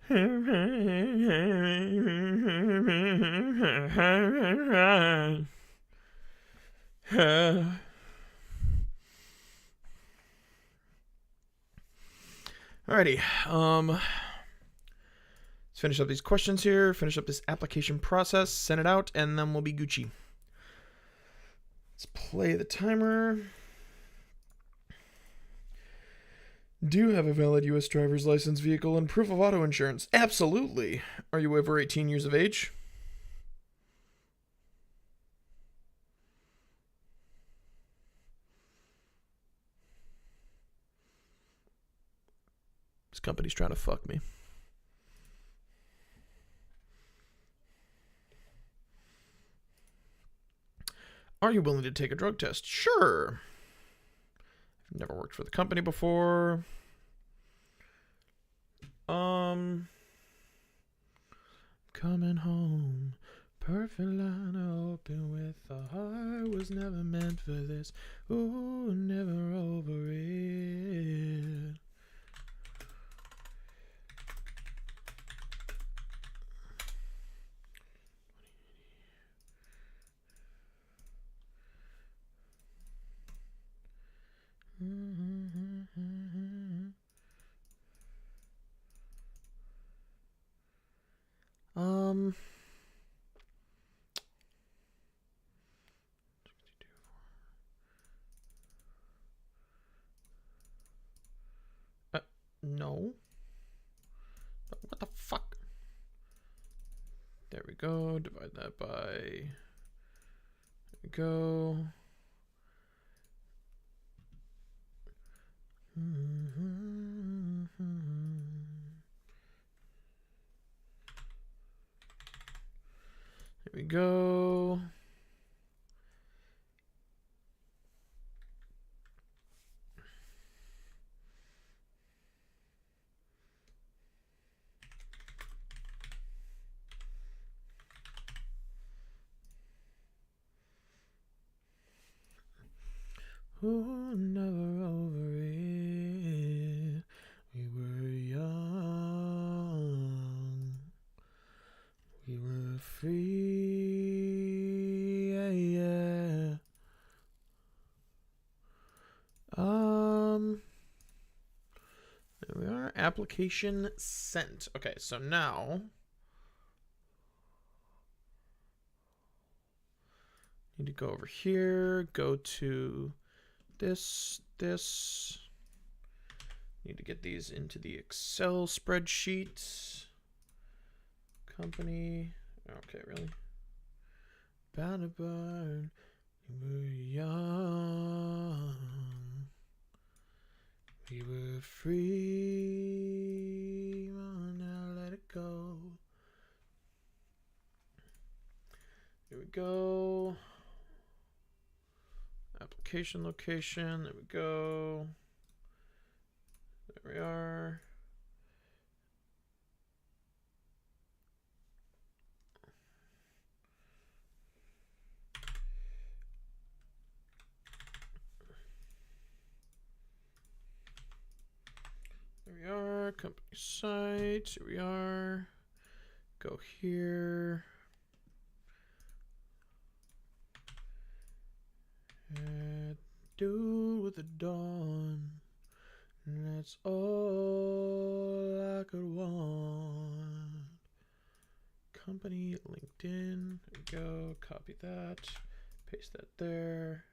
Alrighty. Let's finish up these questions here. Finish up this application process. Send it out, and then we'll be Gucci. Let's play the timer. Do you have a valid U.S. driver's license, vehicle, and proof of auto insurance? Absolutely. Are you over 18 years of age? This company's trying to fuck me. Are you willing to take a drug test? Sure. I've never worked for the company before. Coming home. Perfect line open with a heart was never meant for this. Ooh, never over it. No. What the fuck? There we go. Divide that by. There we go. There we go. Oh, never over it. We were young. We were free. Yeah, yeah. There we are. Application sent. Okay, so now need to go over here, go to this. Need to get these into the Excel spreadsheet. Company. Okay, really? Bound to burn. We were young. We were free. Oh, now let it go. Here we go. Application location. There we go. There we are. There we are. Company site. Here we are. Go here. Do with the dawn. That's all I could want. Company, LinkedIn. There we go. Copy that. Paste that there.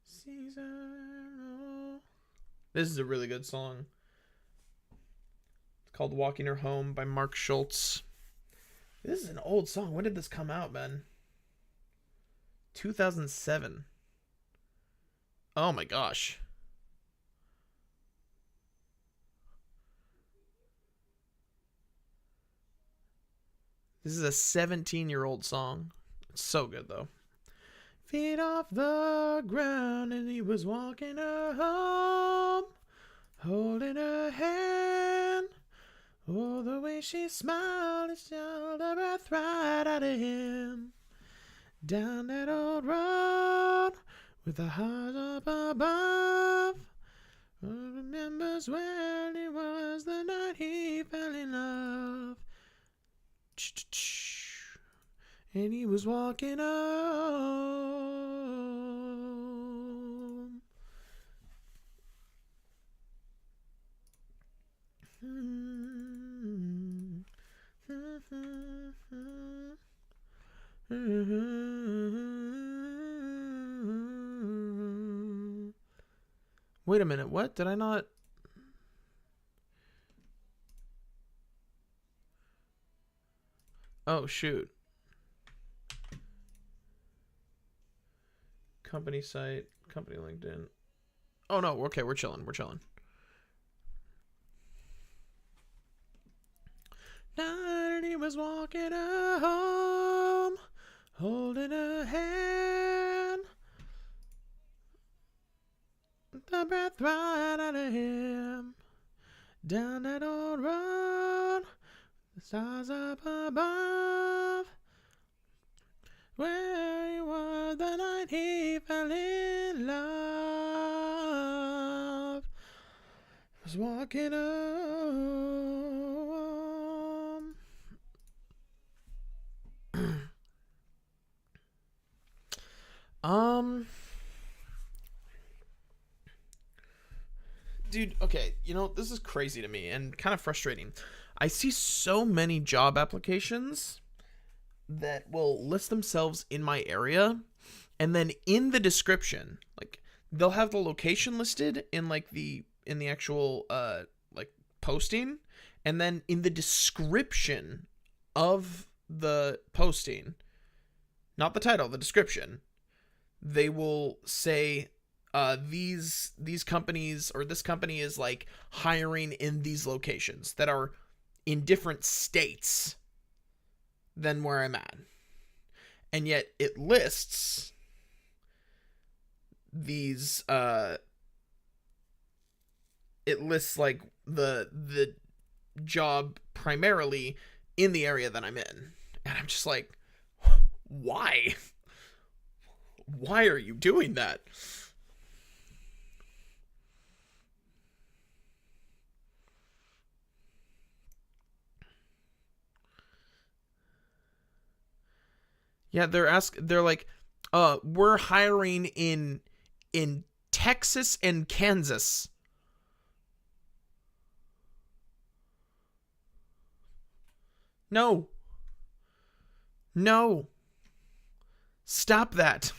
Season. This is a really good song. It's called Walking Her Home by Mark Schultz. This is an old song. When did this come out, man? 2007. Oh my gosh. This is a 17-year-old song. It's so good, though. Feet off the ground, and he was walking her home, holding her hand. Oh, the way she smiled, it showed her breath right out of him. Down that old road, with the heart up above, Remembers when it was the night he fell in love. And he was walking home. Wait a minute, what? Did I not? Oh, shoot. Company site, company LinkedIn. Oh, no, okay, we're chilling, we're chilling. Night and he was walking home, holding her hand. The breath right out of him. Down that old road, the stars up above. Where you were the night he fell in love. Was walking home. Dude, okay, you know, this is crazy to me and kind of frustrating. I see so many job applications that will list themselves in my area, and then in the description, like, they'll have the location listed in like the actual like posting, and then in the description of the posting, not the title, the description, they will say these companies, or this company is like hiring in these locations that are in different states than where I'm at. And yet it lists these it lists like the job primarily in the area that I'm in. And I'm just like, why? Why are you doing that? Yeah, they're like, we're hiring in Texas and Kansas. No. No. Stop that.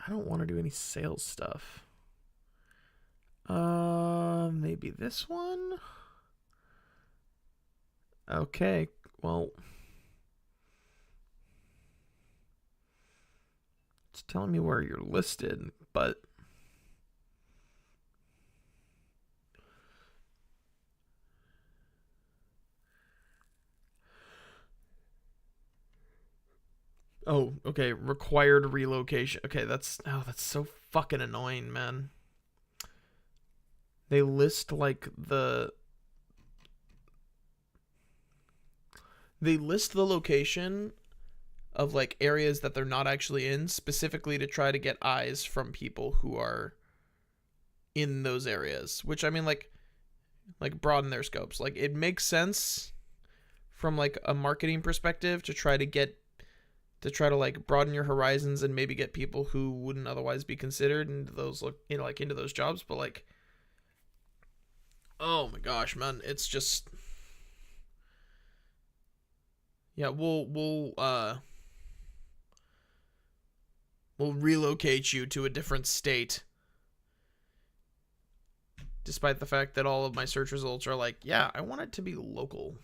I don't want to do any sales stuff. Maybe this one? Okay, well, it's telling me where you're listed, but oh, okay, required relocation. Okay, that's so fucking annoying, man. They list like they list the location of like areas that they're not actually in, specifically to try to get eyes from people who are in those areas, which I mean, like broaden their scopes. Like, it makes sense from like a marketing perspective to try to like broaden your horizons and maybe get people who wouldn't otherwise be considered into those into those jobs. But like, oh my gosh, man, it's just, yeah, we'll relocate you to a different state, despite the fact that all of my search results are like, yeah, I want it to be local.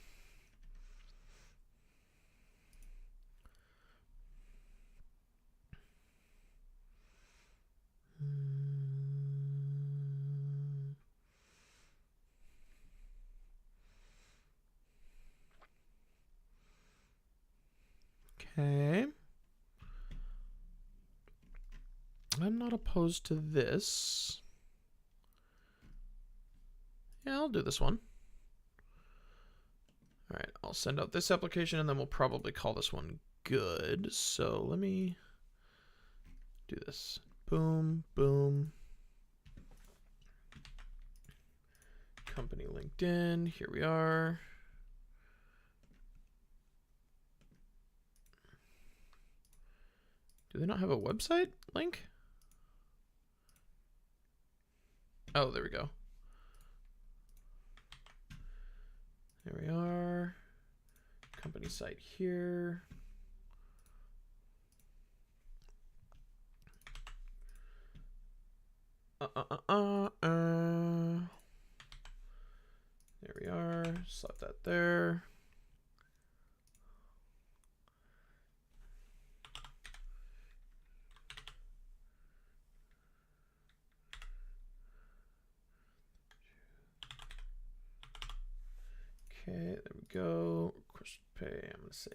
Okay. I'm not opposed to this. Yeah, I'll do this one. All right, I'll send out this application, and then we'll probably call this one good. So let me do this. Boom, boom. Company LinkedIn. Here we are. Do they not have a website link? Oh, there we go. There we are. Company site here. There we are. Slap that there. Okay, there we go. Request pay. I'm gonna say.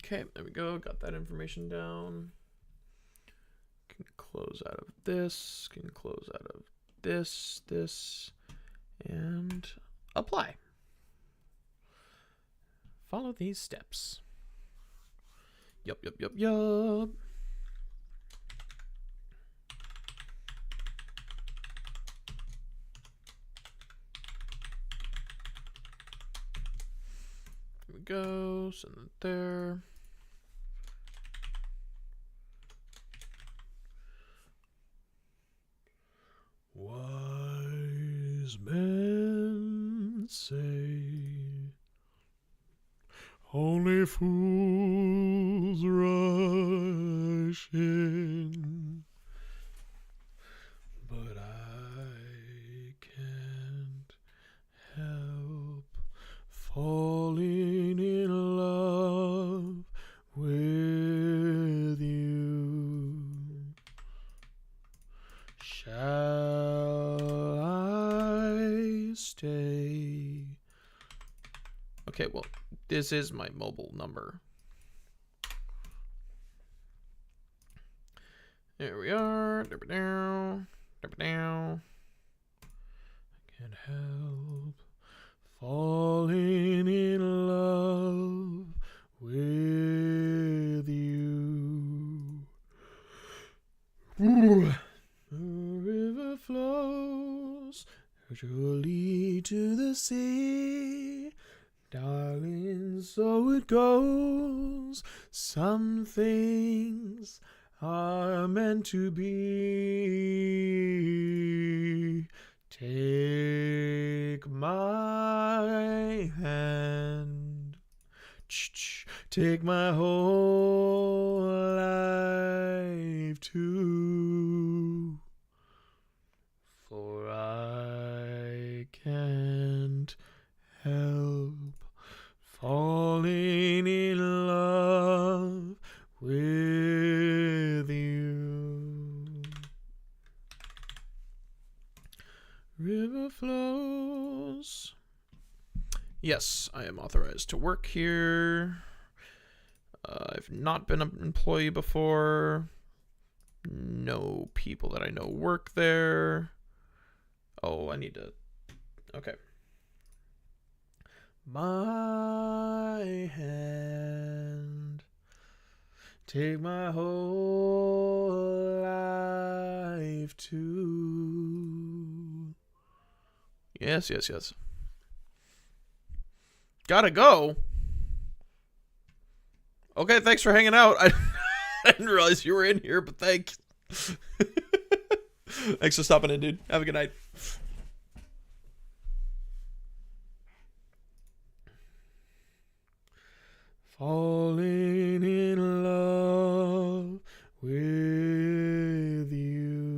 Okay, there we go. Got that information down. Can close out of this. Can close out of this, and apply. Follow these steps. Yup. There we go. Send it there. Wise men say only fools rush in, but I can't help falling in love with you. Shall I stay? Okay, well, this is my mobile number. There we are. I can't help falling in love with you. The river flows surely to the sea. Darling, so it goes. Some things are meant to be. Take my hand. Take my whole life too. For I can't help falling in love with you. River flows. Yes, I am authorized to work here. I've not been an employee before. No people that I know work there. Oh, I need to... Okay. My hand, take my whole life too. Yes. Gotta go. Okay, thanks for hanging out. I didn't realize you were in here, but thanks. Thanks for stopping in, dude. Have a good night. Falling in love with you.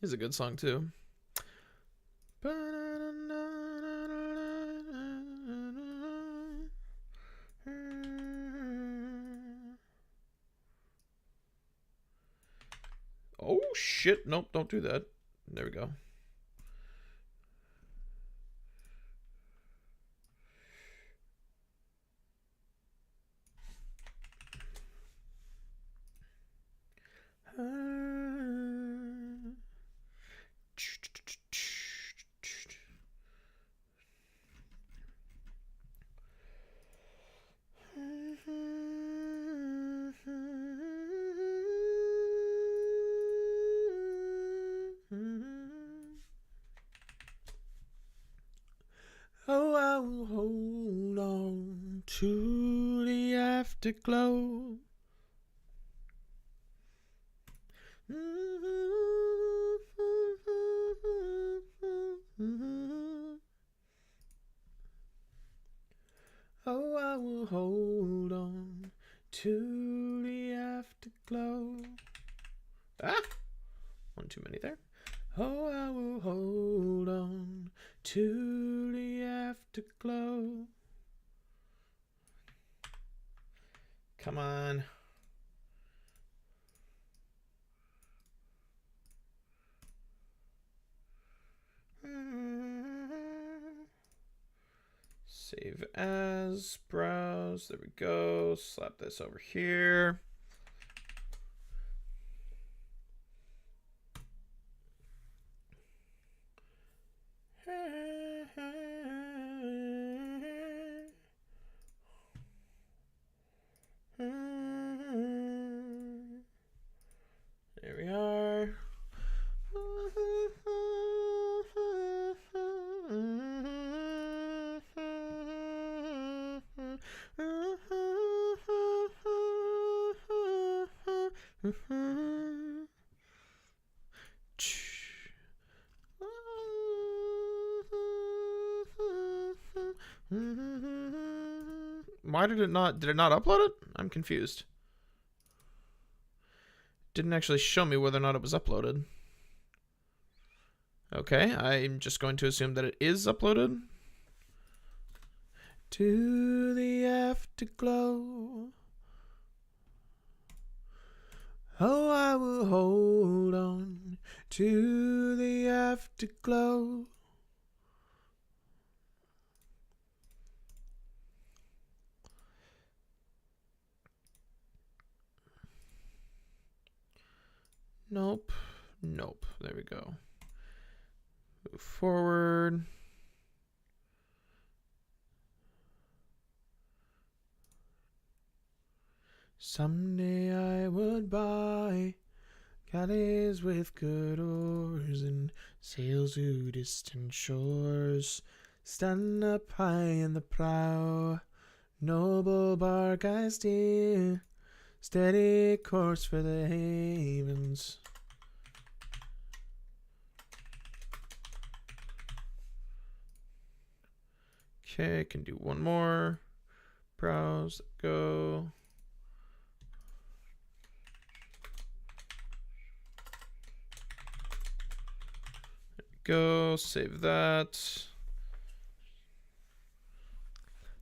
It's a good song too. shit. Nope, don't do that. There we go. Oh, I will hold on to the afterglow. Oh, I will hold on to the afterglow. Ah, one too many there. Oh, I will hold on to the afterglow. Come on. Save as, browse. There we go. Slap this over here. There we are. Why did it not upload it? I'm confused. Didn't actually show me whether or not it was uploaded. Okay, I'm just going to assume that it is uploaded. To the afterglow. Oh, I will hold on to the afterglow. Nope. Nope. There we go. Move forward. Someday I would buy galleys with good oars and sail to distant shores. Stand up high in the prow, noble bark I steer, steady course for the havens. Okay, can do one more. Browse, go. There we go, save that.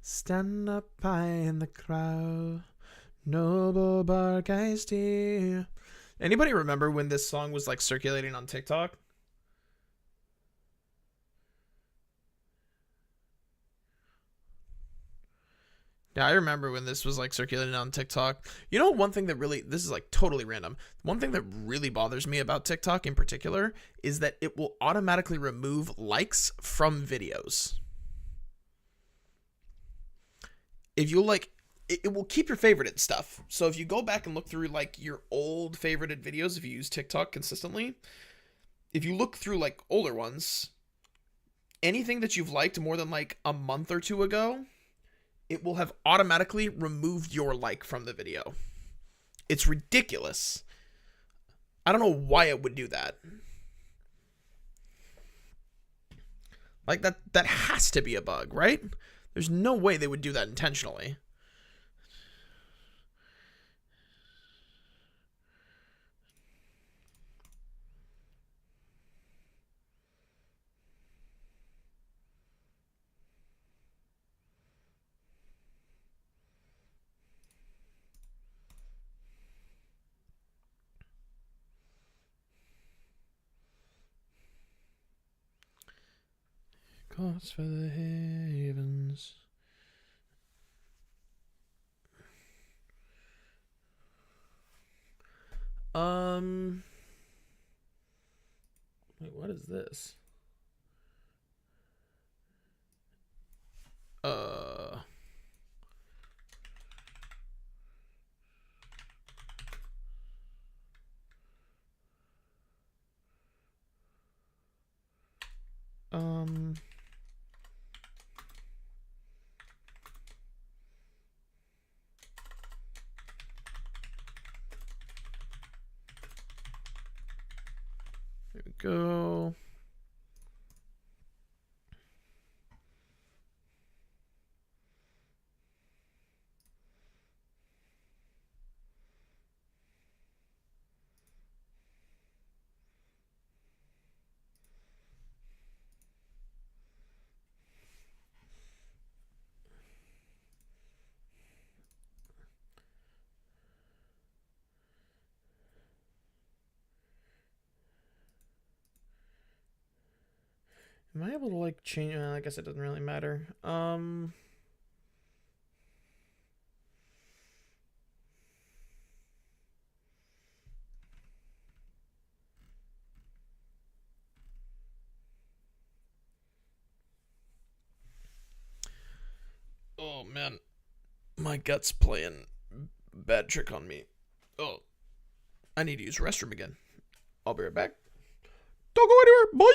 Stand up high in the crowd, noble bark I steer. Anybody remember when this song was like circulating on TikTok? Yeah, I remember when this was like circulating on TikTok. You know, one thing that really, this is like totally random. One thing that really bothers me about TikTok in particular is that it will automatically remove likes from videos. If you like, it will keep your favorited stuff. So if you go back and look through like your old favorited videos, if you use TikTok consistently, if you look through like older ones, anything that you've liked more than like a month or two ago, it will have automatically removed your like from the video. It's ridiculous. I don't know why it would do that. Like that has to be a bug, right? There's no way they would do that intentionally. Course for the havens. Wait, what is this? Uh. Um. There we go. Am I able to like change? I guess it doesn't really matter. Oh man, my gut's playing bad trick on me. Oh, I need to use restroom again. I'll be right back. Don't go anywhere. Bye.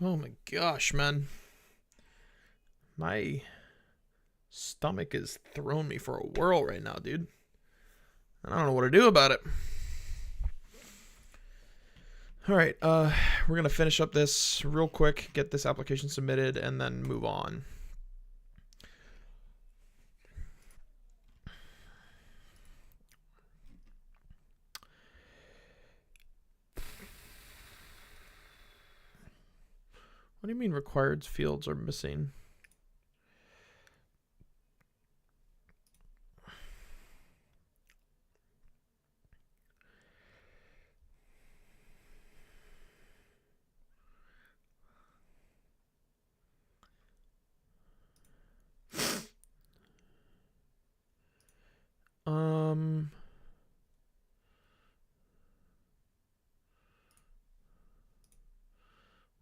Oh my gosh, man. My stomach is throwing me for a whirl right now, dude. I don't know what to do about it. All right, we're gonna finish up this real quick, get this application submitted, and then move on. What do you mean required fields are missing?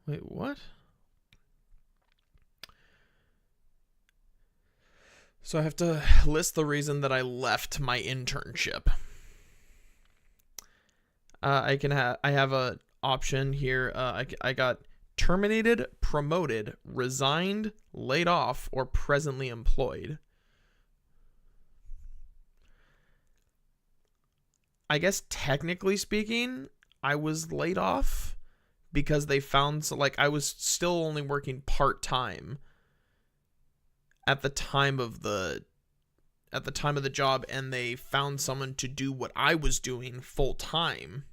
Wait, what? So I have to list the reason that I left my internship. I have a option here. I got terminated, promoted, resigned, laid off, or presently employed. I guess technically speaking, I was laid off because they found, like, I was still only working part-time at the time of the job, and they found someone to do what I was doing full-time.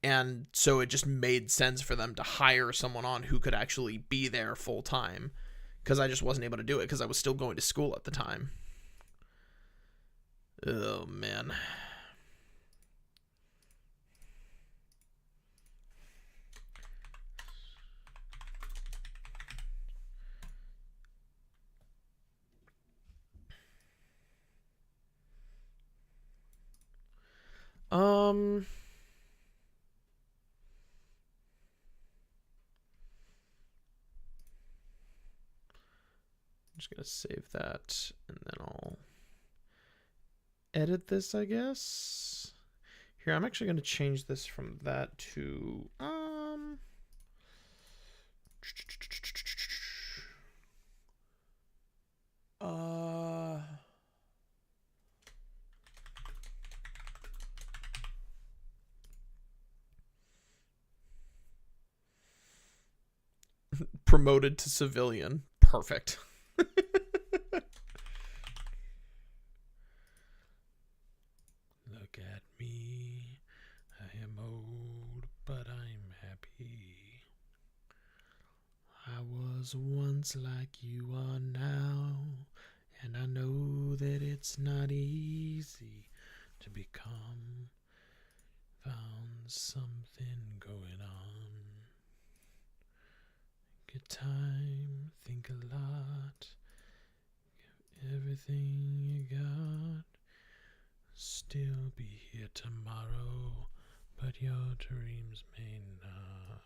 And so it just made sense for them to hire someone on who could actually be there full-time, because I just wasn't able to do it because I was still going to school at the time. Oh, man. I'm just gonna save that, and then I'll edit this, I guess. Here, I'm actually gonna change this from that to promoted to civilian. Perfect. Look at me. I am old, but I'm happy. I was once like you are now, and I know that it's not easy to become. Found something going on. Good time, think a lot, give everything you got. Still be here tomorrow, but your dreams may not.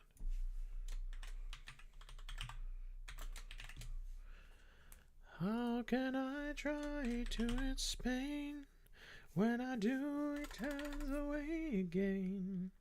How can I try to explain? When I do, it turns away again.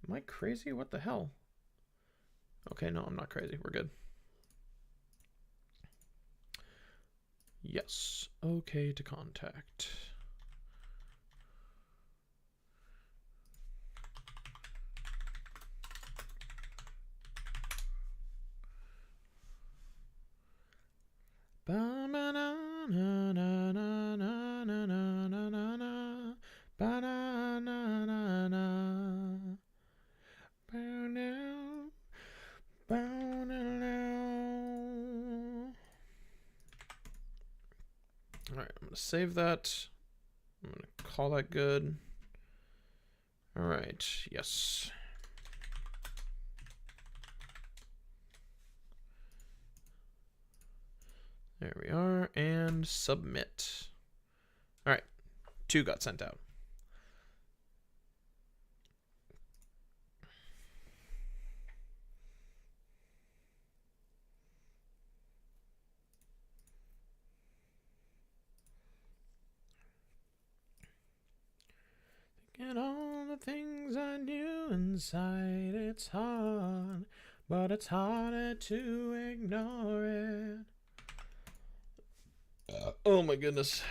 Am I crazy? What the hell? Okay, no, I'm not crazy. We're good. Yes. Okay to contact. Alright, I'm going to save that. I'm going to call that good. Alright, yes. There we are. And submit. All right. 2 got sent out. Thinking all the things I knew inside, it's hard, but it's harder to ignore it. Oh my goodness.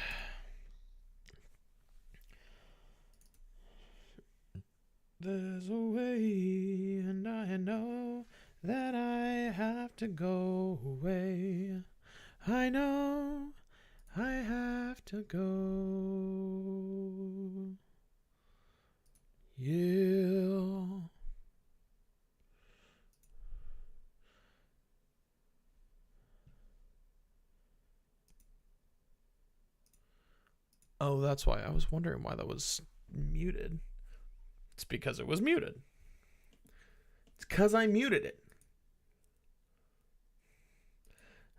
There's a way, and I know that I have to go away. I know I have to go. Yeah. Oh, that's why I was wondering why that was muted. It's because it was muted. It's because I muted it.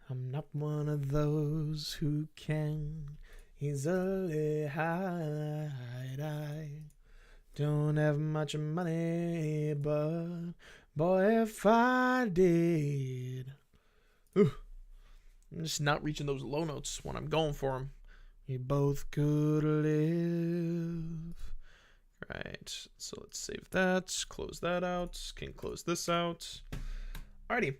I'm not one of those who can easily hide. I don't have much money, but boy, if I did. Ooh, I'm just not reaching those low notes when I'm going for them. We both could live. Right, so let's save that, close that out, can close this out. Alrighty,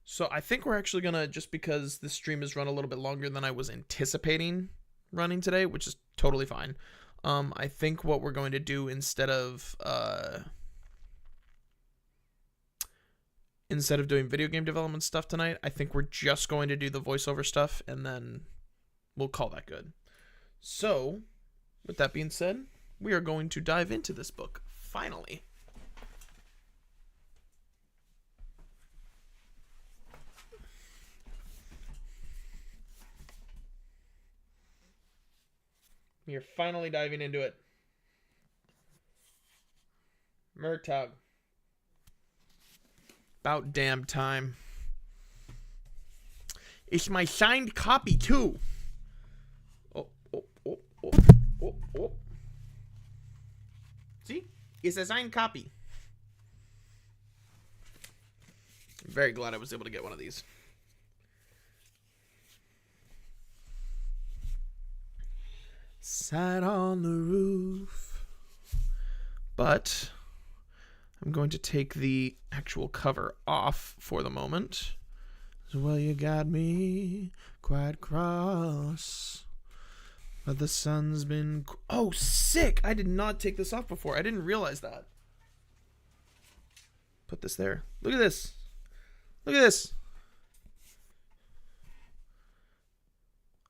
so I think we're actually gonna, just because this stream has run a little bit longer than I was anticipating running today, which is totally fine. I think what we're going to do instead of doing video game development stuff tonight, I think we're just going to do the voiceover stuff, and then we'll call that good. So, with that being said, we are going to dive into this book, finally. We are finally diving into it. Murtagh. About damn time. It's my signed copy, too. Oh. See? It's a signed copy. I'm very glad I was able to get one of these. Sat on the roof. But I'm going to take the actual cover off for the moment. Well, you got me quite cross. But the sun's been... Oh, sick! I did not take this off before. I didn't realize that. Put this there. Look at this. Look at this.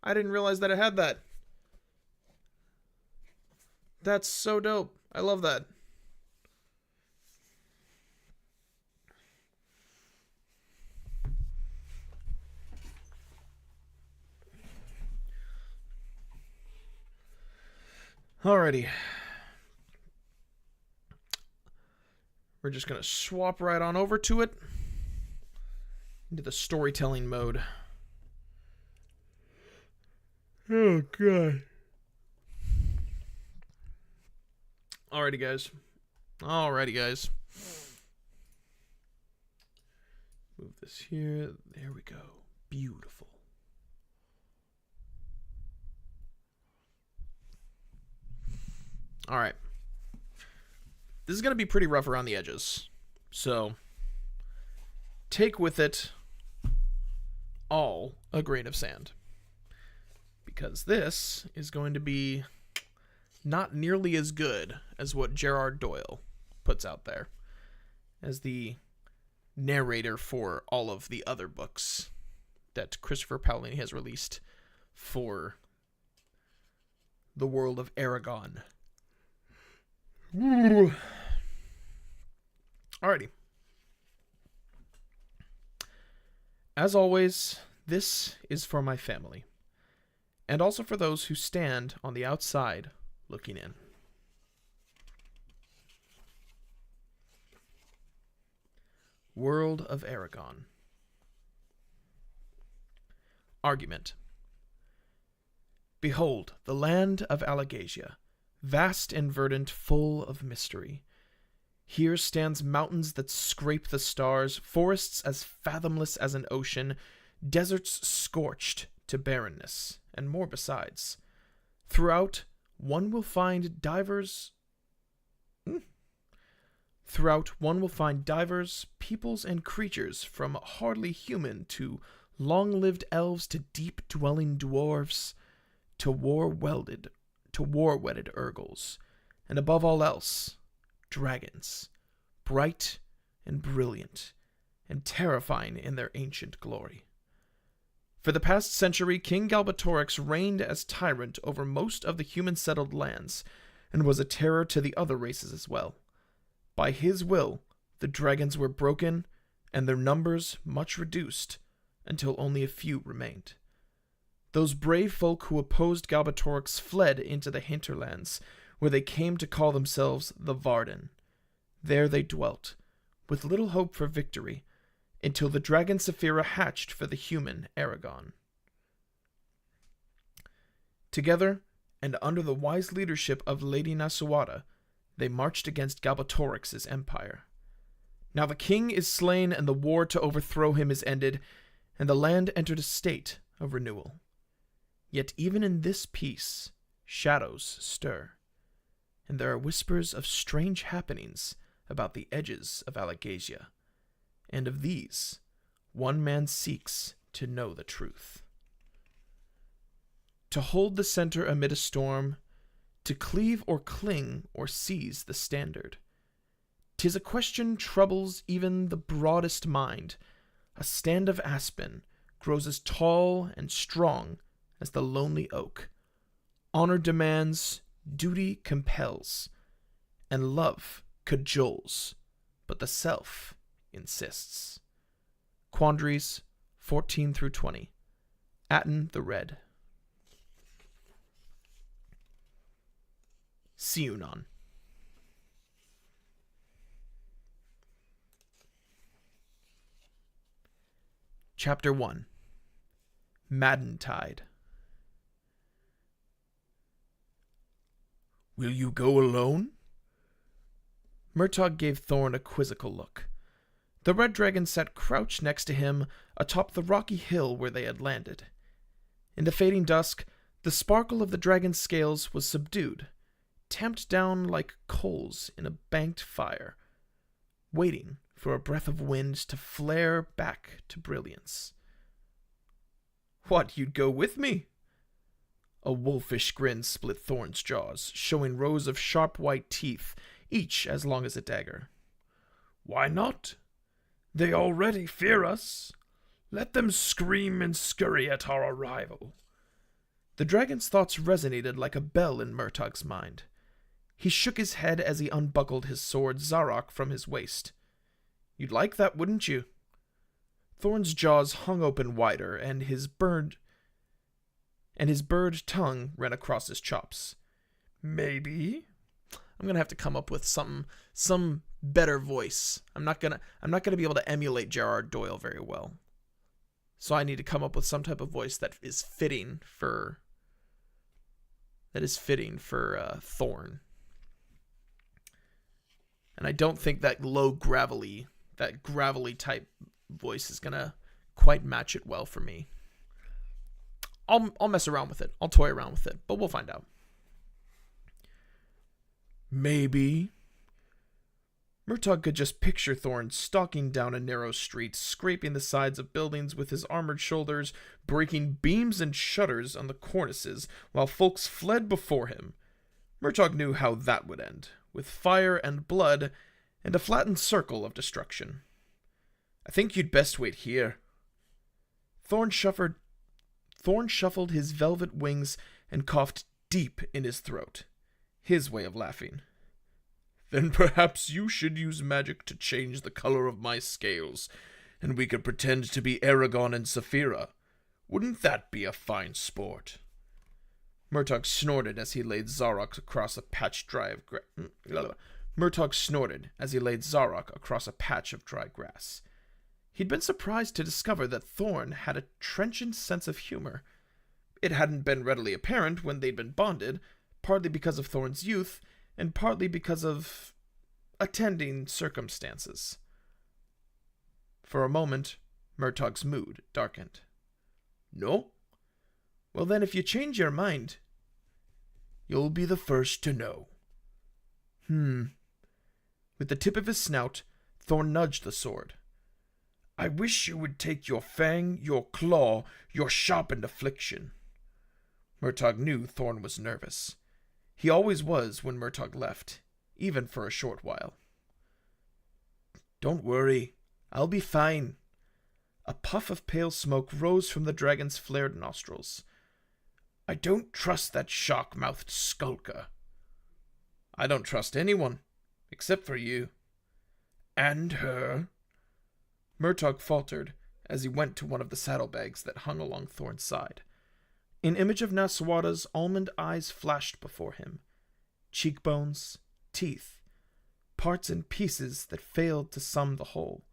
I didn't realize that it had that. That's so dope. I love that. Alrighty. We're just going to swap right on over to it. Into the storytelling mode. Oh, God. Alrighty, guys. Move this here. There we go. Beautiful. Alright. This is going to be pretty rough around the edges. So, take with it all a grain of sand. Because this is going to be not nearly as good as what Gerard Doyle puts out there as the narrator for all of the other books that Christopher Paolini has released for the world of Eragon. Alrighty. As always, this is for my family, and also for those who stand on the outside looking in. World of Eragon Argument. Behold, the land of Alagasia, vast and verdant, full of mystery. Here stands mountains that scrape the stars, forests as fathomless as an ocean, deserts scorched to barrenness, and more besides. Throughout, one will find divers... Throughout, one will find divers, peoples and creatures, from hardly human to long-lived elves to deep-dwelling dwarves, to war-wedded Urgles, and above all else, dragons, bright and brilliant, and terrifying in their ancient glory. For the past century, King Galbatorix reigned as tyrant over most of the human-settled lands, and was a terror to the other races as well. By his will, the dragons were broken, and their numbers much reduced, until only a few remained. Those brave folk who opposed Galbatorix fled into the hinterlands, where they came to call themselves the Varden. There they dwelt, with little hope for victory, until the dragon Saphira hatched for the human Aragon. Together, and under the wise leadership of Lady Nasuada, they marched against Galbatorix's empire. Now the king is slain, and the war to overthrow him is ended, and the land entered a state of renewal. Yet even in this peace, shadows stir, and there are whispers of strange happenings about the edges of Alagasia, and of these, one man seeks to know the truth. To hold the center amid a storm, to cleave or cling or seize the standard. 'Tis a question troubles even the broadest mind. A stand of aspen grows as tall and strong as the lonely oak. Honor demands, duty compels, and love cajoles, but the self insists. Quandaries 14-20. Atten the Red. Siunon. Chapter 1. Maddentide. Will you go alone? Murtagh gave Thorn a quizzical look. The red dragon sat crouched next to him atop the rocky hill where they had landed. In the fading dusk, the sparkle of the dragon's scales was subdued, tamped down like coals in a banked fire, waiting for a breath of wind to flare back to brilliance. What, you'd go with me? A wolfish grin split Thorn's jaws, showing rows of sharp white teeth, each as long as a dagger. Why not? They already fear us. Let them scream and scurry at our arrival. The dragon's thoughts resonated like a bell in Murtagh's mind. He shook his head as he unbuckled his sword Zarok from his waist. You'd like that, wouldn't you? Thorn's jaws hung open wider, and his bird tongue ran across his chops. Maybe. I'm gonna have to come up with some better voice. I'm not gonna be able to emulate Gerard Doyle very well. So I need to come up with some type of voice that is fitting for Thorn. And I don't think that gravelly type voice is gonna quite match it well for me. I'll mess around with it. I'll toy around with it, but we'll find out. Maybe. Murtagh could just picture Thorn stalking down a narrow street, scraping the sides of buildings with his armored shoulders, breaking beams and shutters on the cornices while folks fled before him. Murtagh knew how that would end, with fire and blood and a flattened circle of destruction. I think you'd best wait here. Thorn shuffled his velvet wings and coughed deep in his throat. His way of laughing. Then perhaps you should use magic to change the color of my scales, and we could pretend to be Aragon and Saphira. Wouldn't that be a fine sport? Murtagh snorted as he laid Zarok across a patch of dry grass. He'd been surprised to discover that Thorn had a trenchant sense of humor. It hadn't been readily apparent when they'd been bonded, partly because of Thorn's youth, and partly because of attending circumstances. For a moment, Murtagh's mood darkened. No? Well then, if you change your mind, you'll be the first to know. With the tip of his snout, Thorn nudged the sword. I wish you would take your fang, your claw, your sharpened affliction. Murtagh knew Thorn was nervous. He always was when Murtagh left, even for a short while. Don't worry, I'll be fine. A puff of pale smoke rose from the dragon's flared nostrils. I don't trust that shark-mouthed skulker. I don't trust anyone, except for you. And her? Murtagh faltered as he went to one of the saddlebags that hung along Thorn's side. An image of Naswada's almond eyes flashed before him. Cheekbones, teeth, parts and pieces that failed to sum the whole.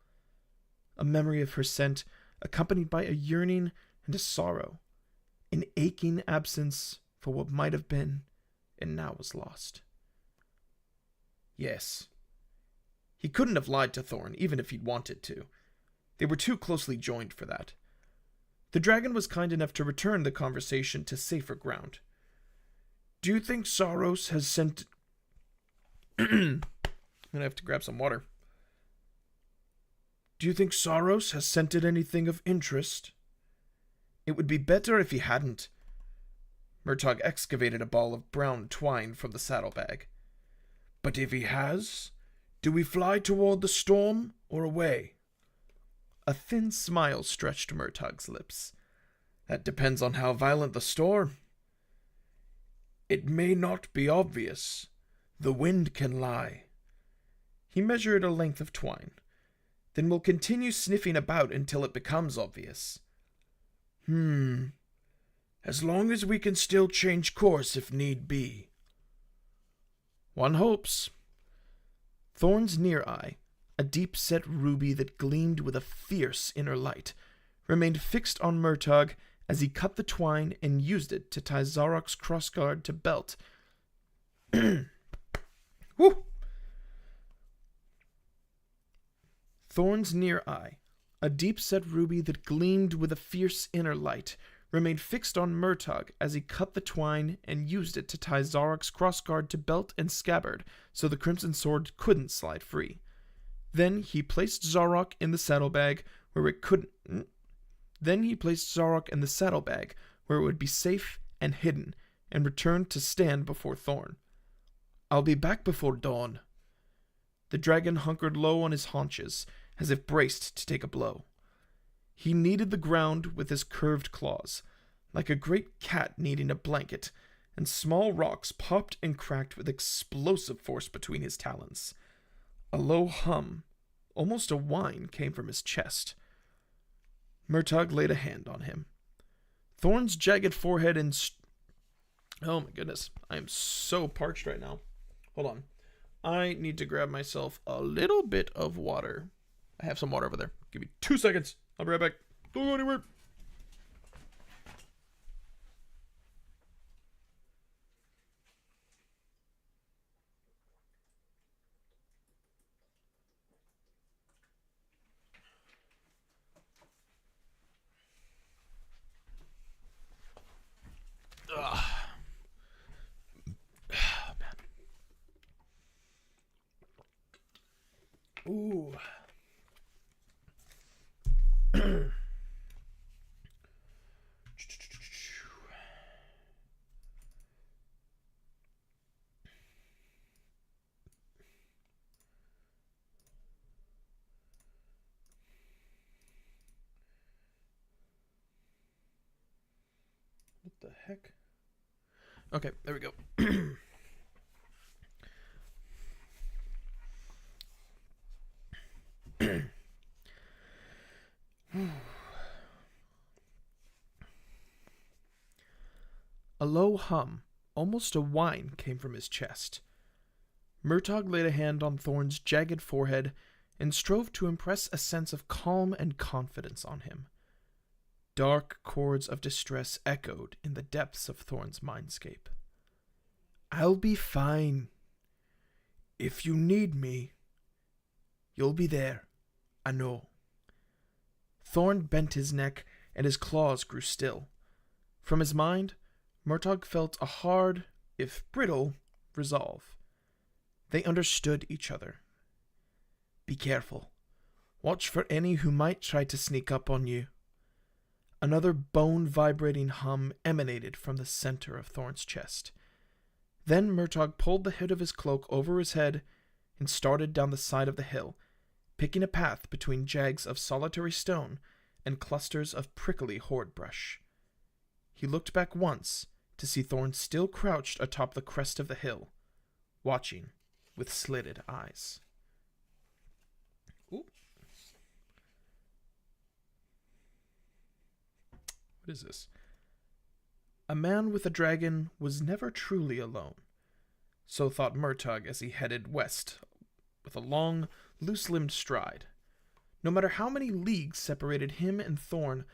A memory of her scent, accompanied by a yearning and a sorrow. An aching absence for what might have been and now was lost. Yes. He couldn't have lied to Thorn, even if he'd wanted to. They were too closely joined for that. The dragon was kind enough to return the conversation to safer ground. Do you think Saros has sent... I'm gonna have to grab some water. Do you think Saros has scented anything of interest? It would be better if he hadn't. Murtagh excavated a ball of brown twine from the saddlebag. But if he has, do we fly toward the storm or away? A thin smile stretched Murtagh's lips. That depends on how violent the storm. It may not be obvious. The wind can lie. He measured a length of twine. Then we'll continue sniffing about until it becomes obvious. As long as we can still change course if need be. One hopes. Thorn's near eye, a deep-set ruby that gleamed with a fierce inner light, remained fixed on Murtagh as he cut the twine and used it to tie Zarok's crossguard to belt. Woo! Thorn's near eye, a deep-set ruby that gleamed with a fierce inner light, remained fixed on Murtagh as he cut the twine and used it to tie Zarok's crossguard to belt and scabbard so the crimson sword couldn't slide free. Then he placed Zarok in the saddlebag where it couldn't... Then he placed Zarok in the saddlebag where it would be safe and hidden, and returned to stand before Thorn. I'll be back before dawn. The dragon hunkered low on his haunches, as if braced to take a blow. He kneaded the ground with his curved claws, like a great cat kneading a blanket, and small rocks popped and cracked with explosive force between his talons. A low hum, almost a whine, came from his chest. Murtagh laid a hand on him. Thorn's jagged forehead and... Oh my goodness, I am so parched right now. Hold on. I need to grab myself a little bit of water. I have some water over there. Give me 2 seconds. I'll be right back. Don't go anywhere. Ooh. What the heck? Okay, there we go. A low hum, almost a whine, came from his chest. Murtagh laid a hand on Thorn's jagged forehead and strove to impress a sense of calm and confidence on him. Dark chords of distress echoed in the depths of Thorn's mindscape. "I'll be fine. If you need me, you'll be there, I know." Thorn bent his neck, and his claws grew still. From his mind, Murtagh felt a hard, if brittle, resolve. They understood each other. "Be careful. Watch for any who might try to sneak up on you." Another bone-vibrating hum emanated from the center of Thorn's chest. Then Murtagh pulled the hood of his cloak over his head and started down the side of the hill, picking a path between jags of solitary stone and clusters of prickly horde brush. He looked back once to see Thorn still crouched atop the crest of the hill, watching with slitted eyes. Ooh. What is this? A man with a dragon was never truly alone. So thought Murtagh as he headed west with a long, loose-limbed stride. No matter how many leagues separated him and Thorn,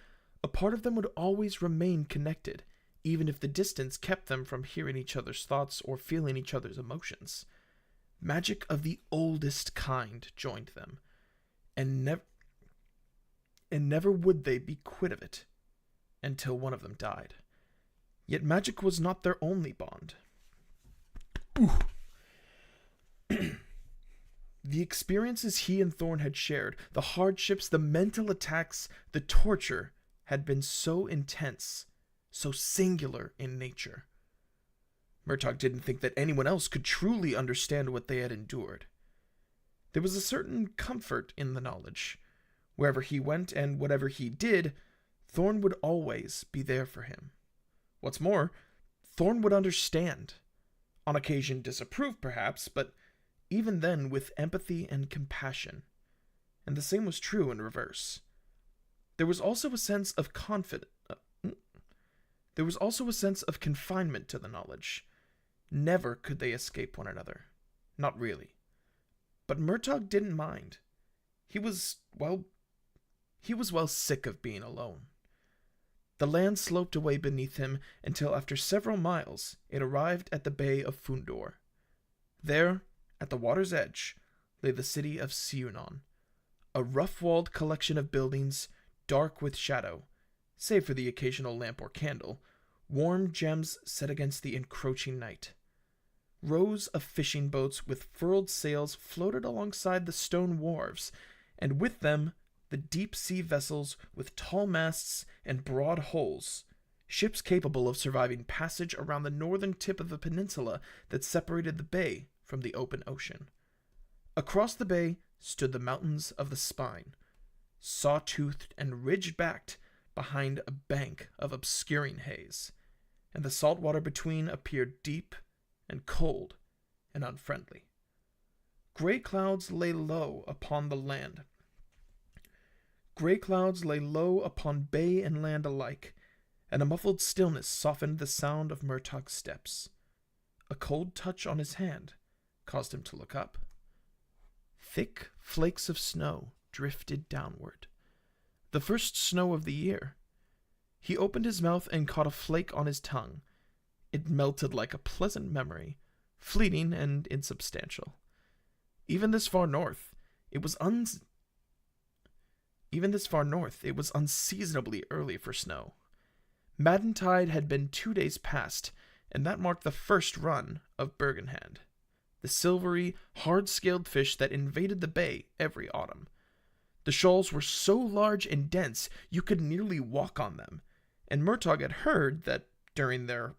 a part of them would always remain connected, even if the distance kept them from hearing each other's thoughts or feeling each other's emotions. Magic of the oldest kind joined them, and never would they be quit of it until one of them died. Yet magic was not their only bond. The experiences he and Thorn had shared, the hardships, the mental attacks, the torture, had been so intense, so singular in nature. Murtagh didn't think that anyone else could truly understand what they had endured. There was a certain comfort in the knowledge. Wherever he went and whatever he did, Thorn would always be there for him. What's more, Thorn would understand. On occasion disapprove, perhaps, but even then with empathy and compassion. And the same was true in reverse. There was also a sense of confinement to the knowledge. Never could they escape one another. Not really. But Murtagh didn't mind. He was well sick of being alone. The land sloped away beneath him until after several miles it arrived at the Bay of Fundor. There, at the water's edge, lay the city of Siunon, a rough-walled collection of buildings, dark with shadow, save for the occasional lamp or candle, warm gems set against the encroaching night. Rows of fishing boats with furled sails floated alongside the stone wharves, and with them the deep-sea vessels with tall masts and broad hulls, ships capable of surviving passage around the northern tip of the peninsula that separated the bay from the open ocean. Across the bay stood the mountains of the Spine, saw-toothed and ridge-backed behind a bank of obscuring haze, and the salt water between appeared deep and cold and unfriendly. Gray clouds lay low upon the land. Gray clouds lay low upon bay and land alike, and a muffled stillness softened the sound of Murtagh's steps. A cold touch on his hand caused him to look up. Thick flakes of snow drifted downward. The first snow of the year. He opened his mouth and caught a flake on his tongue. It melted like a pleasant memory, fleeting and insubstantial. Even this far north, it was unseasonably early for snow. Maddentide had been 2 days past, and that marked the first run of Bergenhand, the silvery, hard-scaled fish that invaded the bay every autumn. The shoals were so large and dense you could nearly walk on them, and Murtagh had heard that during their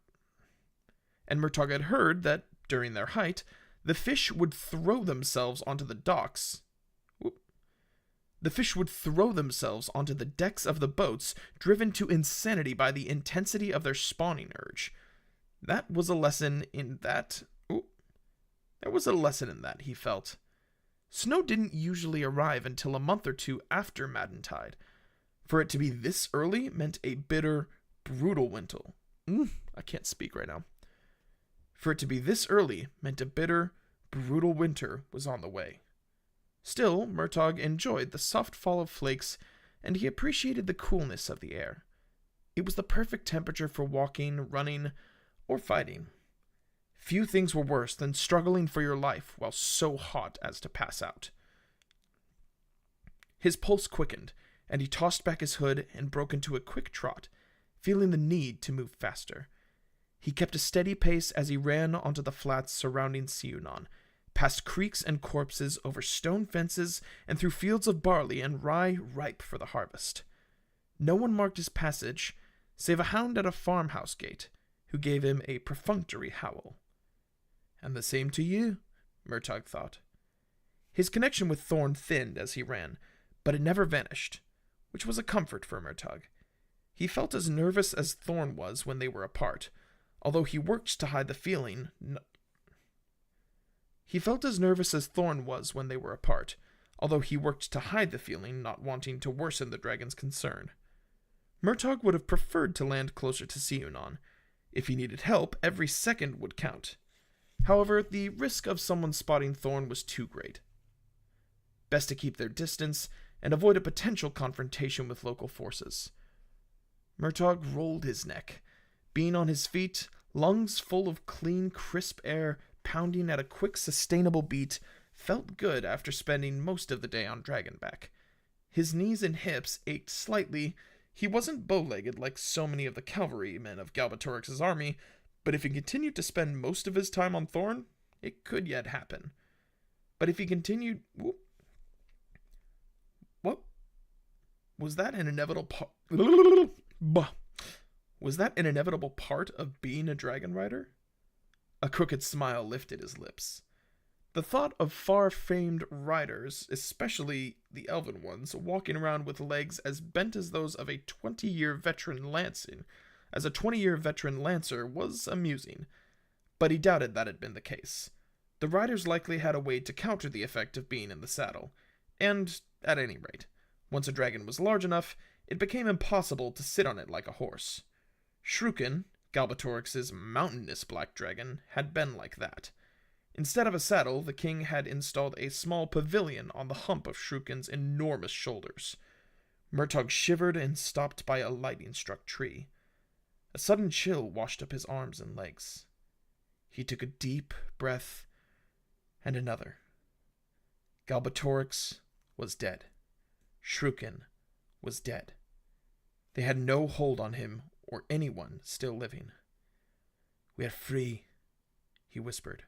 height, the fish would throw themselves onto the docks. The fish would throw themselves onto the decks of the boats, driven to insanity by the intensity of their spawning urge. There was a lesson in that, he felt. Snow didn't usually arrive until a month or two after Maddentide. For it to be this early meant a bitter, brutal winter. I can't speak right now. For it to be this early meant a bitter, brutal winter was on the way. Still, Murtagh enjoyed the soft fall of flakes, and he appreciated the coolness of the air. It was the perfect temperature for walking, running, or fighting. Few things were worse than struggling for your life while so hot as to pass out. His pulse quickened, and he tossed back his hood and broke into a quick trot, feeling the need to move faster. He kept a steady pace as he ran onto the flats surrounding Siunan, past creeks and corpses, over stone fences, and through fields of barley and rye ripe for the harvest. No one marked his passage, save a hound at a farmhouse gate, who gave him a perfunctory howl. "And the same to you," Murtagh thought. His connection with Thorn thinned as he ran, but it never vanished, which was a comfort for Murtagh. He felt as nervous as Thorn was when they were apart, although he worked to hide the feeling. Not wanting to worsen the dragon's concern. Murtagh would have preferred to land closer to Siunan. If he needed help, every second would count. However, the risk of someone spotting Thorn was too great. Best to keep their distance and avoid a potential confrontation with local forces. Murtagh rolled his neck. Being on his feet, lungs full of clean, crisp air, pounding at a quick, sustainable beat, felt good after spending most of the day on Dragonback. His knees and hips ached slightly. He wasn't bow-legged like so many of the cavalrymen of Galbatorix's army, but if he continued to spend most of his time on Thorn, it could yet happen. But if he continued... What? Was that an inevitable part of being a dragon rider? A crooked smile lifted his lips. The thought of far-famed riders, especially the elven ones, walking around with legs as bent as those of a 20-year veteran lancer was amusing, but he doubted that had been the case. The riders likely had a way to counter the effect of being in the saddle, and, at any rate, once a dragon was large enough, it became impossible to sit on it like a horse. Shrukin, Galbatorix's mountainous black dragon, had been like that. Instead of a saddle, the king had installed a small pavilion on the hump of Shrukin's enormous shoulders. Murtagh shivered and stopped by a lightning-struck tree. A sudden chill washed up his arms and legs. He took a deep breath, and another. Galbatorix was dead. Shrukin was dead. They had no hold on him or anyone still living. "We are free," he whispered.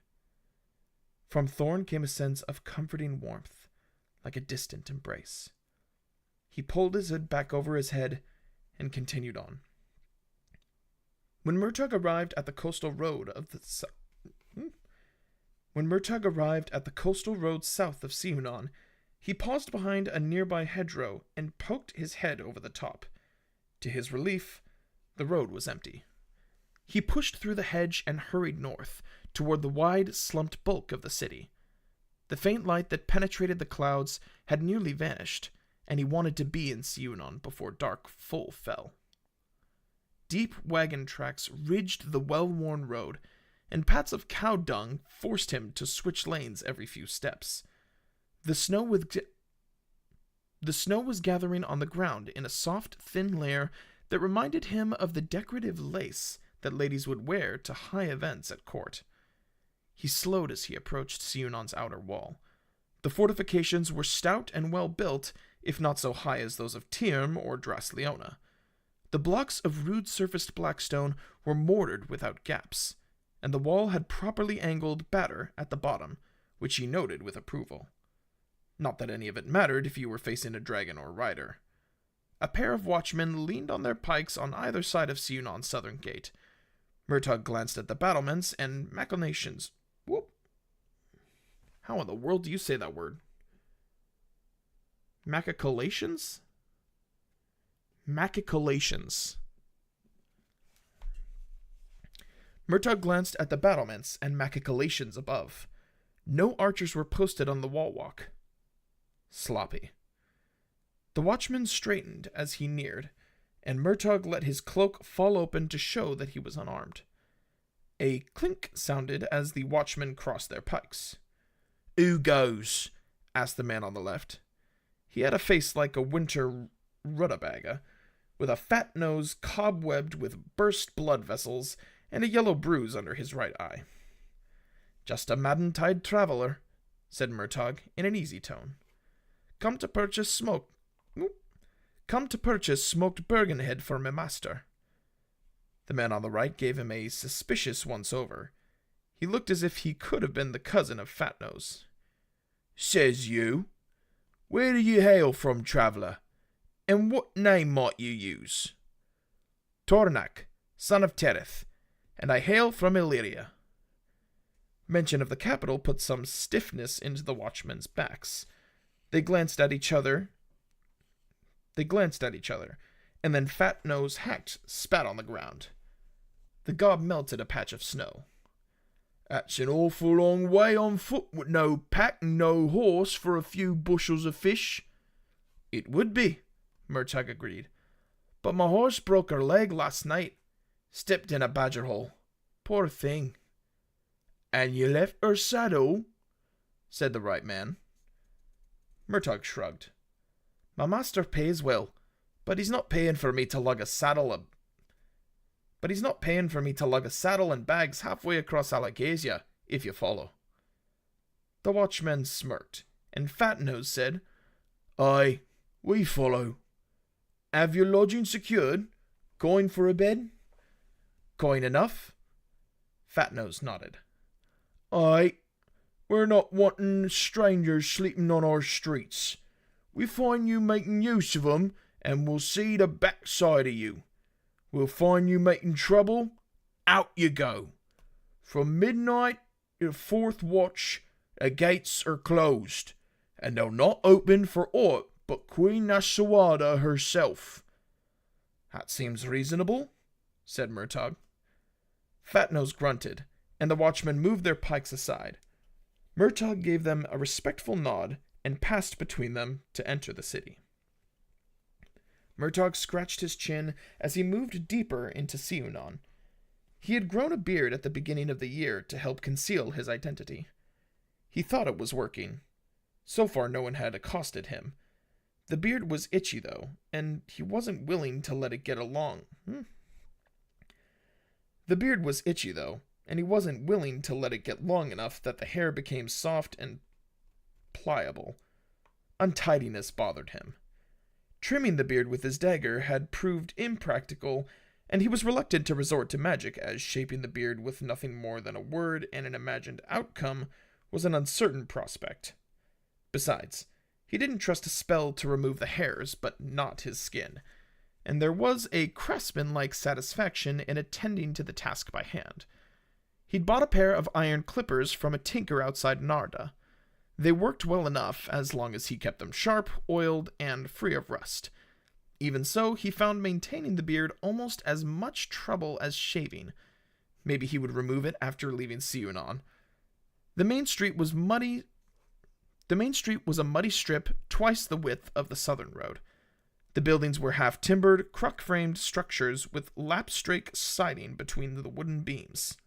From Thorn came a sense of comforting warmth, like a distant embrace. He pulled his hood back over his head and continued on. When Murtagh arrived at the coastal road south of Siunan, he paused behind a nearby hedgerow and poked his head over the top. To his relief, the road was empty. He pushed through the hedge and hurried north, toward the wide, slumped bulk of the city. The faint light that penetrated the clouds had nearly vanished, and he wanted to be in Siunan before dark full fell. Deep wagon tracks ridged the well-worn road, and pats of cow dung forced him to switch lanes every few steps. The snow was gathering on the ground in a soft, thin layer that reminded him of the decorative lace that ladies would wear to high events at court. He slowed as he approached Siunan's outer wall. The fortifications were stout and well built, if not so high as those of Tirm or Drasleona. The blocks of rude-surfaced blackstone were mortared without gaps, and the wall had properly angled batter at the bottom, which he noted with approval. Not that any of it mattered if you were facing a dragon or rider. A pair of watchmen leaned on their pikes on either side of Siunan's southern gate. Murtagh glanced at the battlements and machinations. How in the world do you say that word? Machicolations? Machicolations. Murtagh glanced at the battlements and machicolations above. No archers were posted on the wall walk. Sloppy. The watchman straightened as he neared, and Murtagh let his cloak fall open to show that he was unarmed. A clink sounded as the watchmen crossed their pikes. "Who goes?" asked the man on the left. He had a face like a winter rutabaga, with a fat nose cobwebbed with burst blood vessels and a yellow bruise under his right eye. Just a Maddentide traveler, said Murtagh in an easy tone. Come to purchase smoked Bergenhead for my master. The man on the right gave him a suspicious once-over. He looked as if he could have been the cousin of Fatnose. Says you? Where do you hail from, traveller? And what name might you use? Tornak, son of Tereth, and I hail from Illyria. Mention of the capital put some stiffness into the watchmen's backs. They glanced at each other, and then Fat Nose hacked spat on the ground. The gob melted a patch of snow. That's an awful long way on foot with no pack and no horse for a few bushels of fish. It would be, Murtagh agreed. But my horse broke her leg last night. Stepped in a badger hole. Poor thing. And you left her saddle? Said the right man. Murtagh shrugged. My master pays well, but he's not paying for me to lug a saddle and bags halfway across Alagasia, if you follow. The watchman smirked, and Fatnose said, Aye, we follow. Have your lodging secured? Coin for a bed? Coin enough? Fatnose nodded. Aye, we're not wanting strangers sleeping on our streets. We find you making use of 'em, and we'll see the backside of you. We'll find you making trouble, out you go. From midnight to the 4th watch, the gates are closed, and they'll not open for aught but Queen Nasawada herself. That seems reasonable, said Murtagh. Fatnose grunted, and the watchmen moved their pikes aside. Murtagh gave them a respectful nod and passed between them to enter the city. Murtagh scratched his chin as he moved deeper into Siunan. He had grown a beard at the beginning of the year to help conceal his identity. He thought it was working. So far no one had accosted him. The beard was itchy, though, and he wasn't willing to let it get long enough that the hair became soft and pliable. Untidiness bothered him. Trimming the beard with his dagger had proved impractical, and he was reluctant to resort to magic, as shaping the beard with nothing more than a word and an imagined outcome was an uncertain prospect. Besides, he didn't trust a spell to remove the hairs, but not his skin, and there was a craftsman-like satisfaction in attending to the task by hand. He'd bought a pair of iron clippers from a tinker outside Narda. They worked well enough as long as he kept them sharp, oiled, and free of rust. Even so, he found maintaining the beard almost as much trouble as shaving. Maybe he would remove it after leaving Siunan. The main street was a muddy strip twice the width of the southern road. The buildings were half-timbered, cruck-framed structures with lapstrake siding between the wooden beams.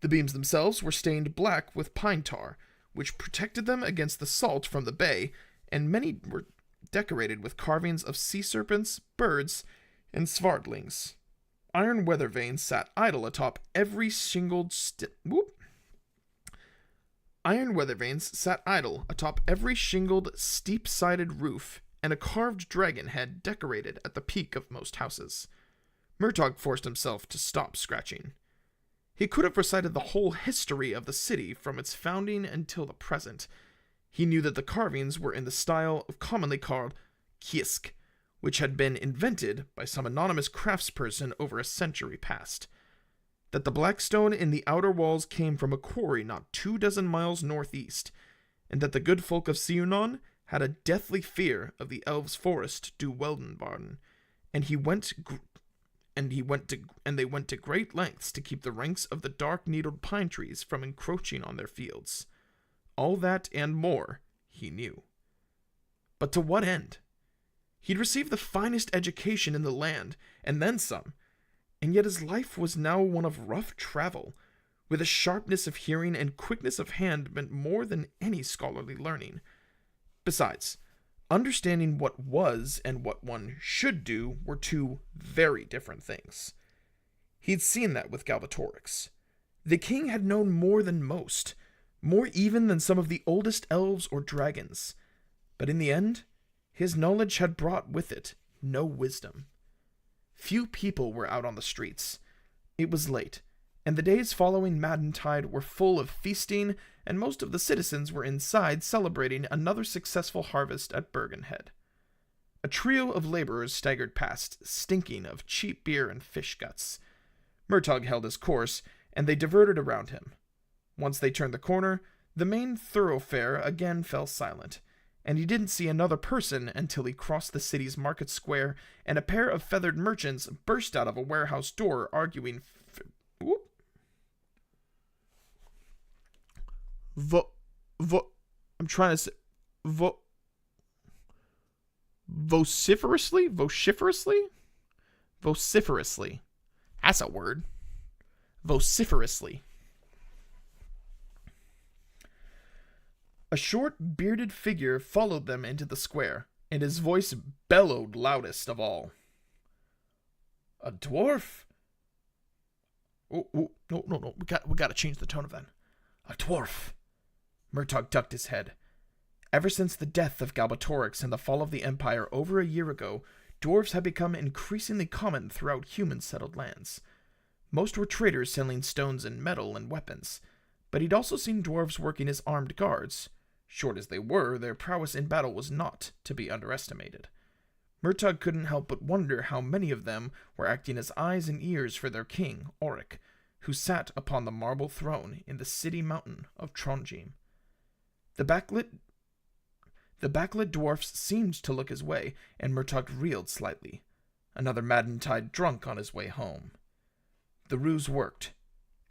The beams themselves were stained black with pine tar, which protected them against the salt from the bay, and many were decorated with carvings of sea serpents, birds, and svardlings. Iron weather vanes sat idle atop every steep-sided roof, and a carved dragon head decorated at the peak of most houses. Murtagh forced himself to stop scratching. He could have recited the whole history of the city from its founding until the present. He knew that the carvings were in the style of commonly called kiesk, which had been invented by some anonymous craftsperson over a century past. That the black stone in the outer walls came from a quarry not 24 miles northeast, and that the good folk of Siunan had a deathly fear of the elves' forest du Weldenbarden, and they went to great lengths to keep the ranks of the dark-needled pine trees from encroaching on their fields. All that and more he knew. But to what end? He'd received the finest education in the land, and then some, and yet his life was now one of rough travel, with a sharpness of hearing and quickness of hand meant more than any scholarly learning. Besides, understanding what was and what one should do were two very different things. He'd seen that with Galbatorix. The king had known more than most, more even than some of the oldest elves or dragons. But in the end, his knowledge had brought with it no wisdom. Few people were out on the streets. It was late, and the days following Maddentide were full of feasting, and most of the citizens were inside celebrating another successful harvest at Bergenhead. A trio of laborers staggered past, stinking of cheap beer and fish guts. Murtagh held his course, and they diverted around him. Once they turned the corner, the main thoroughfare again fell silent, and he didn't see another person until he crossed the city's market square, and a pair of feathered merchants burst out of a warehouse door arguing vociferously? That's a word. Vociferously. A short, bearded figure followed them into the square, and his voice bellowed loudest of all. A dwarf? Oh, no. We gotta change the tone of that. A dwarf. Murtagh ducked his head. Ever since the death of Galbatorix and the fall of the Empire over a year ago, dwarves had become increasingly common throughout human-settled lands. Most were traders selling stones and metal and weapons, but he'd also seen dwarves working as armed guards. Short as they were, their prowess in battle was not to be underestimated. Murtagh couldn't help but wonder how many of them were acting as eyes and ears for their king, Auric, who sat upon the marble throne in the city mountain of Trondheim. The backlit dwarfs seemed to look his way, and Murtagh reeled slightly. Another Maddentide drunk on his way home. The ruse worked,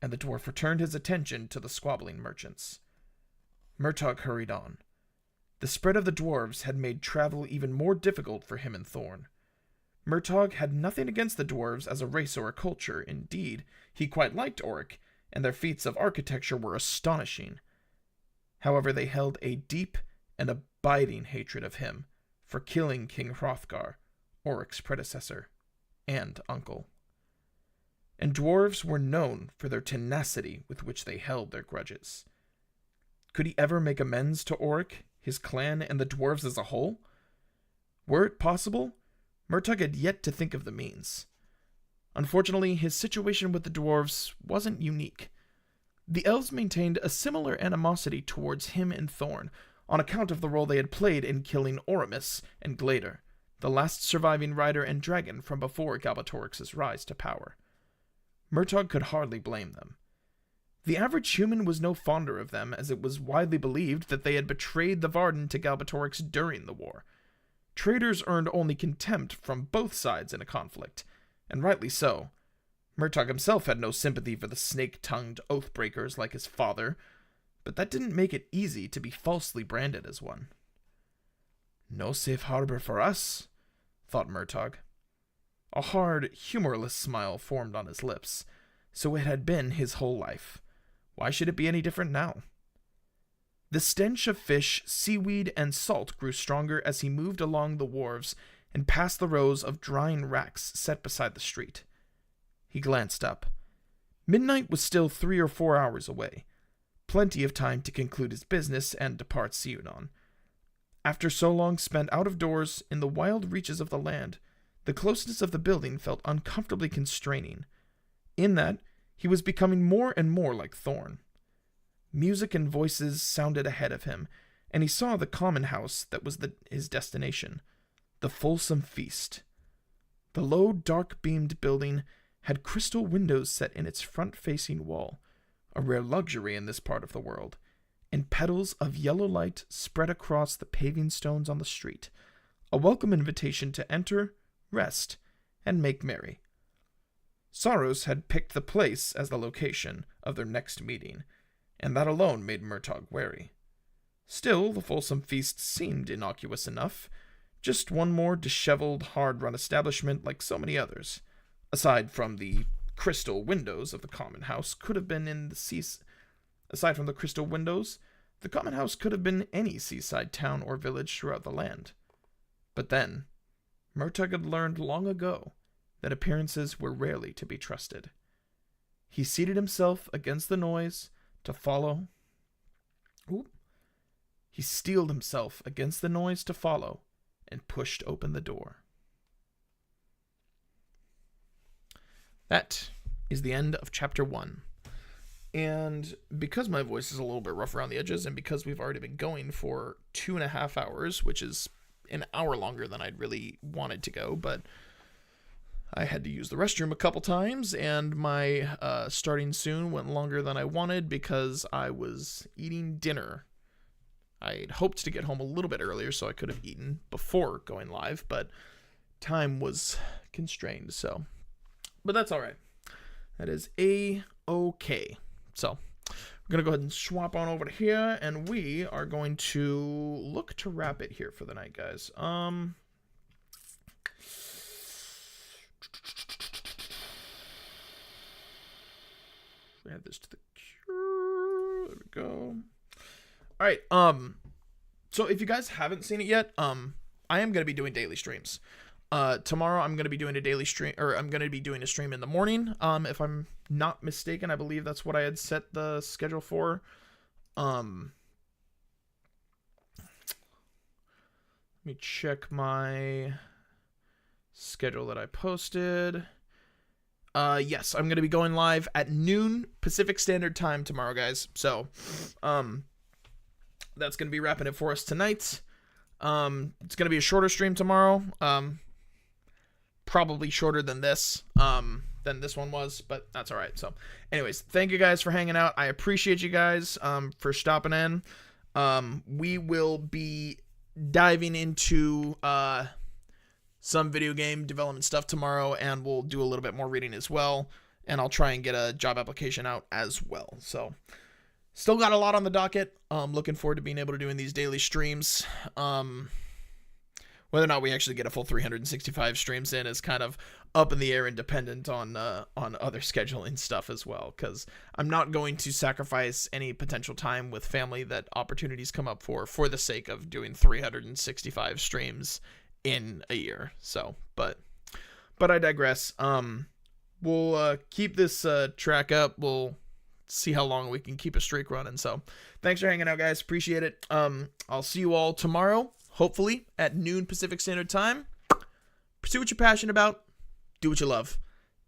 and the dwarf returned his attention to the squabbling merchants. Murtagh hurried on. The spread of the dwarves had made travel even more difficult for him and Thorn. Murtagh had nothing against the dwarves as a race or a culture. Indeed, he quite liked Auric, and their feats of architecture were astonishing. However, they held a deep and abiding hatred of him for killing King Hrothgar, Auric's predecessor, and uncle. And dwarves were known for their tenacity with which they held their grudges. Could he ever make amends to Auric, his clan, and the dwarves as a whole? Were it possible, Murtagh had yet to think of the means. Unfortunately, his situation with the dwarves wasn't unique. The elves maintained a similar animosity towards him and Thorn, on account of the role they had played in killing Oramus and Glader, the last surviving rider and dragon from before Galbatorix's rise to power. Murtagh could hardly blame them. The average human was no fonder of them, as it was widely believed that they had betrayed the Varden to Galbatorix during the war. Traitors earned only contempt from both sides in a conflict, and rightly so. Murtagh himself had no sympathy for the snake-tongued oath-breakers like his father, but that didn't make it easy to be falsely branded as one. No safe harbor for us, thought Murtagh. A hard, humorless smile formed on his lips. So it had been his whole life. Why should it be any different now? The stench of fish, seaweed, and salt grew stronger as he moved along the wharves and past the rows of drying racks set beside the street. He glanced up. Midnight was still 3 or 4 hours away. Plenty of time to conclude his business and depart Siudon. After so long spent out of doors in the wild reaches of the land, the closeness of the building felt uncomfortably constraining. In that, he was becoming more and more like Thorn. Music and voices sounded ahead of him, and he saw the common house that was his destination, the Folsom Feast. The low, dark-beamed building had crystal windows set in its front-facing wall, a rare luxury in this part of the world, and petals of yellow light spread across the paving stones on the street, a welcome invitation to enter, rest, and make merry. Saros had picked the place as the location of their next meeting, and that alone made Murtagh wary. Still, the Folsom Feast seemed innocuous enough, just one more disheveled, hard-run establishment like so many others, aside from the crystal windows of the common house could have been in the seas. Aside from the crystal windows, the common house could have been any seaside town or village throughout the land. But then, Murtagh had learned long ago that appearances were rarely to be trusted. He seated himself against the noise to follow. He steeled himself against the noise to follow and pushed open the door. That is the end of chapter 1. And because my voice is a little bit rough around the edges, and because we've already been going for 2.5 hours, which is an hour longer than I'd really wanted to go, but I had to use the restroom a couple times, and my starting soon went longer than I wanted because I was eating dinner. I'd hoped to get home a little bit earlier so I could have eaten before going live, but time was constrained, so. But that's all right. That is A-okay. So, we're going to go ahead and swap on over to here, and we are going to look to wrap it here for the night, guys. Add this to the cure. There we go. All right. So if you guys haven't seen it yet, I am going to be doing daily streams. Tomorrow I'm going to be doing a daily stream, or I'm going to be doing a stream in the morning. If I'm not mistaken, I believe that's what I had set the schedule for. Let me check my schedule that I posted. Yes, I'm going to be going live at noon Pacific Standard Time tomorrow, guys. So, that's going to be wrapping it for us tonight. It's going to be a shorter stream tomorrow. Probably shorter than this one was, but that's all right. So, anyways, thank you guys for hanging out. I appreciate you guys, for stopping in. We will be diving into, some video game development stuff tomorrow, and we'll do a little bit more reading as well, and I'll try and get a job application out as well. So, still got a lot on the docket. Looking forward to being able to doing these daily streams. Whether or not we actually get a full 365 streams in is kind of up in the air and dependent on other scheduling stuff as well, because I'm not going to sacrifice any potential time with family that opportunities come up for the sake of doing 365 streams in a year. So, but I digress. We'll keep this track up. We'll see how long we can keep a streak running. So, thanks for hanging out, guys. Appreciate it. I'll see you all tomorrow, hopefully at noon Pacific Standard Time. Pursue what you're passionate about. Do what you love.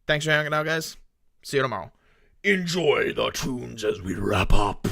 Thanks for hanging out, guys. See you tomorrow. Enjoy the tunes as we wrap up.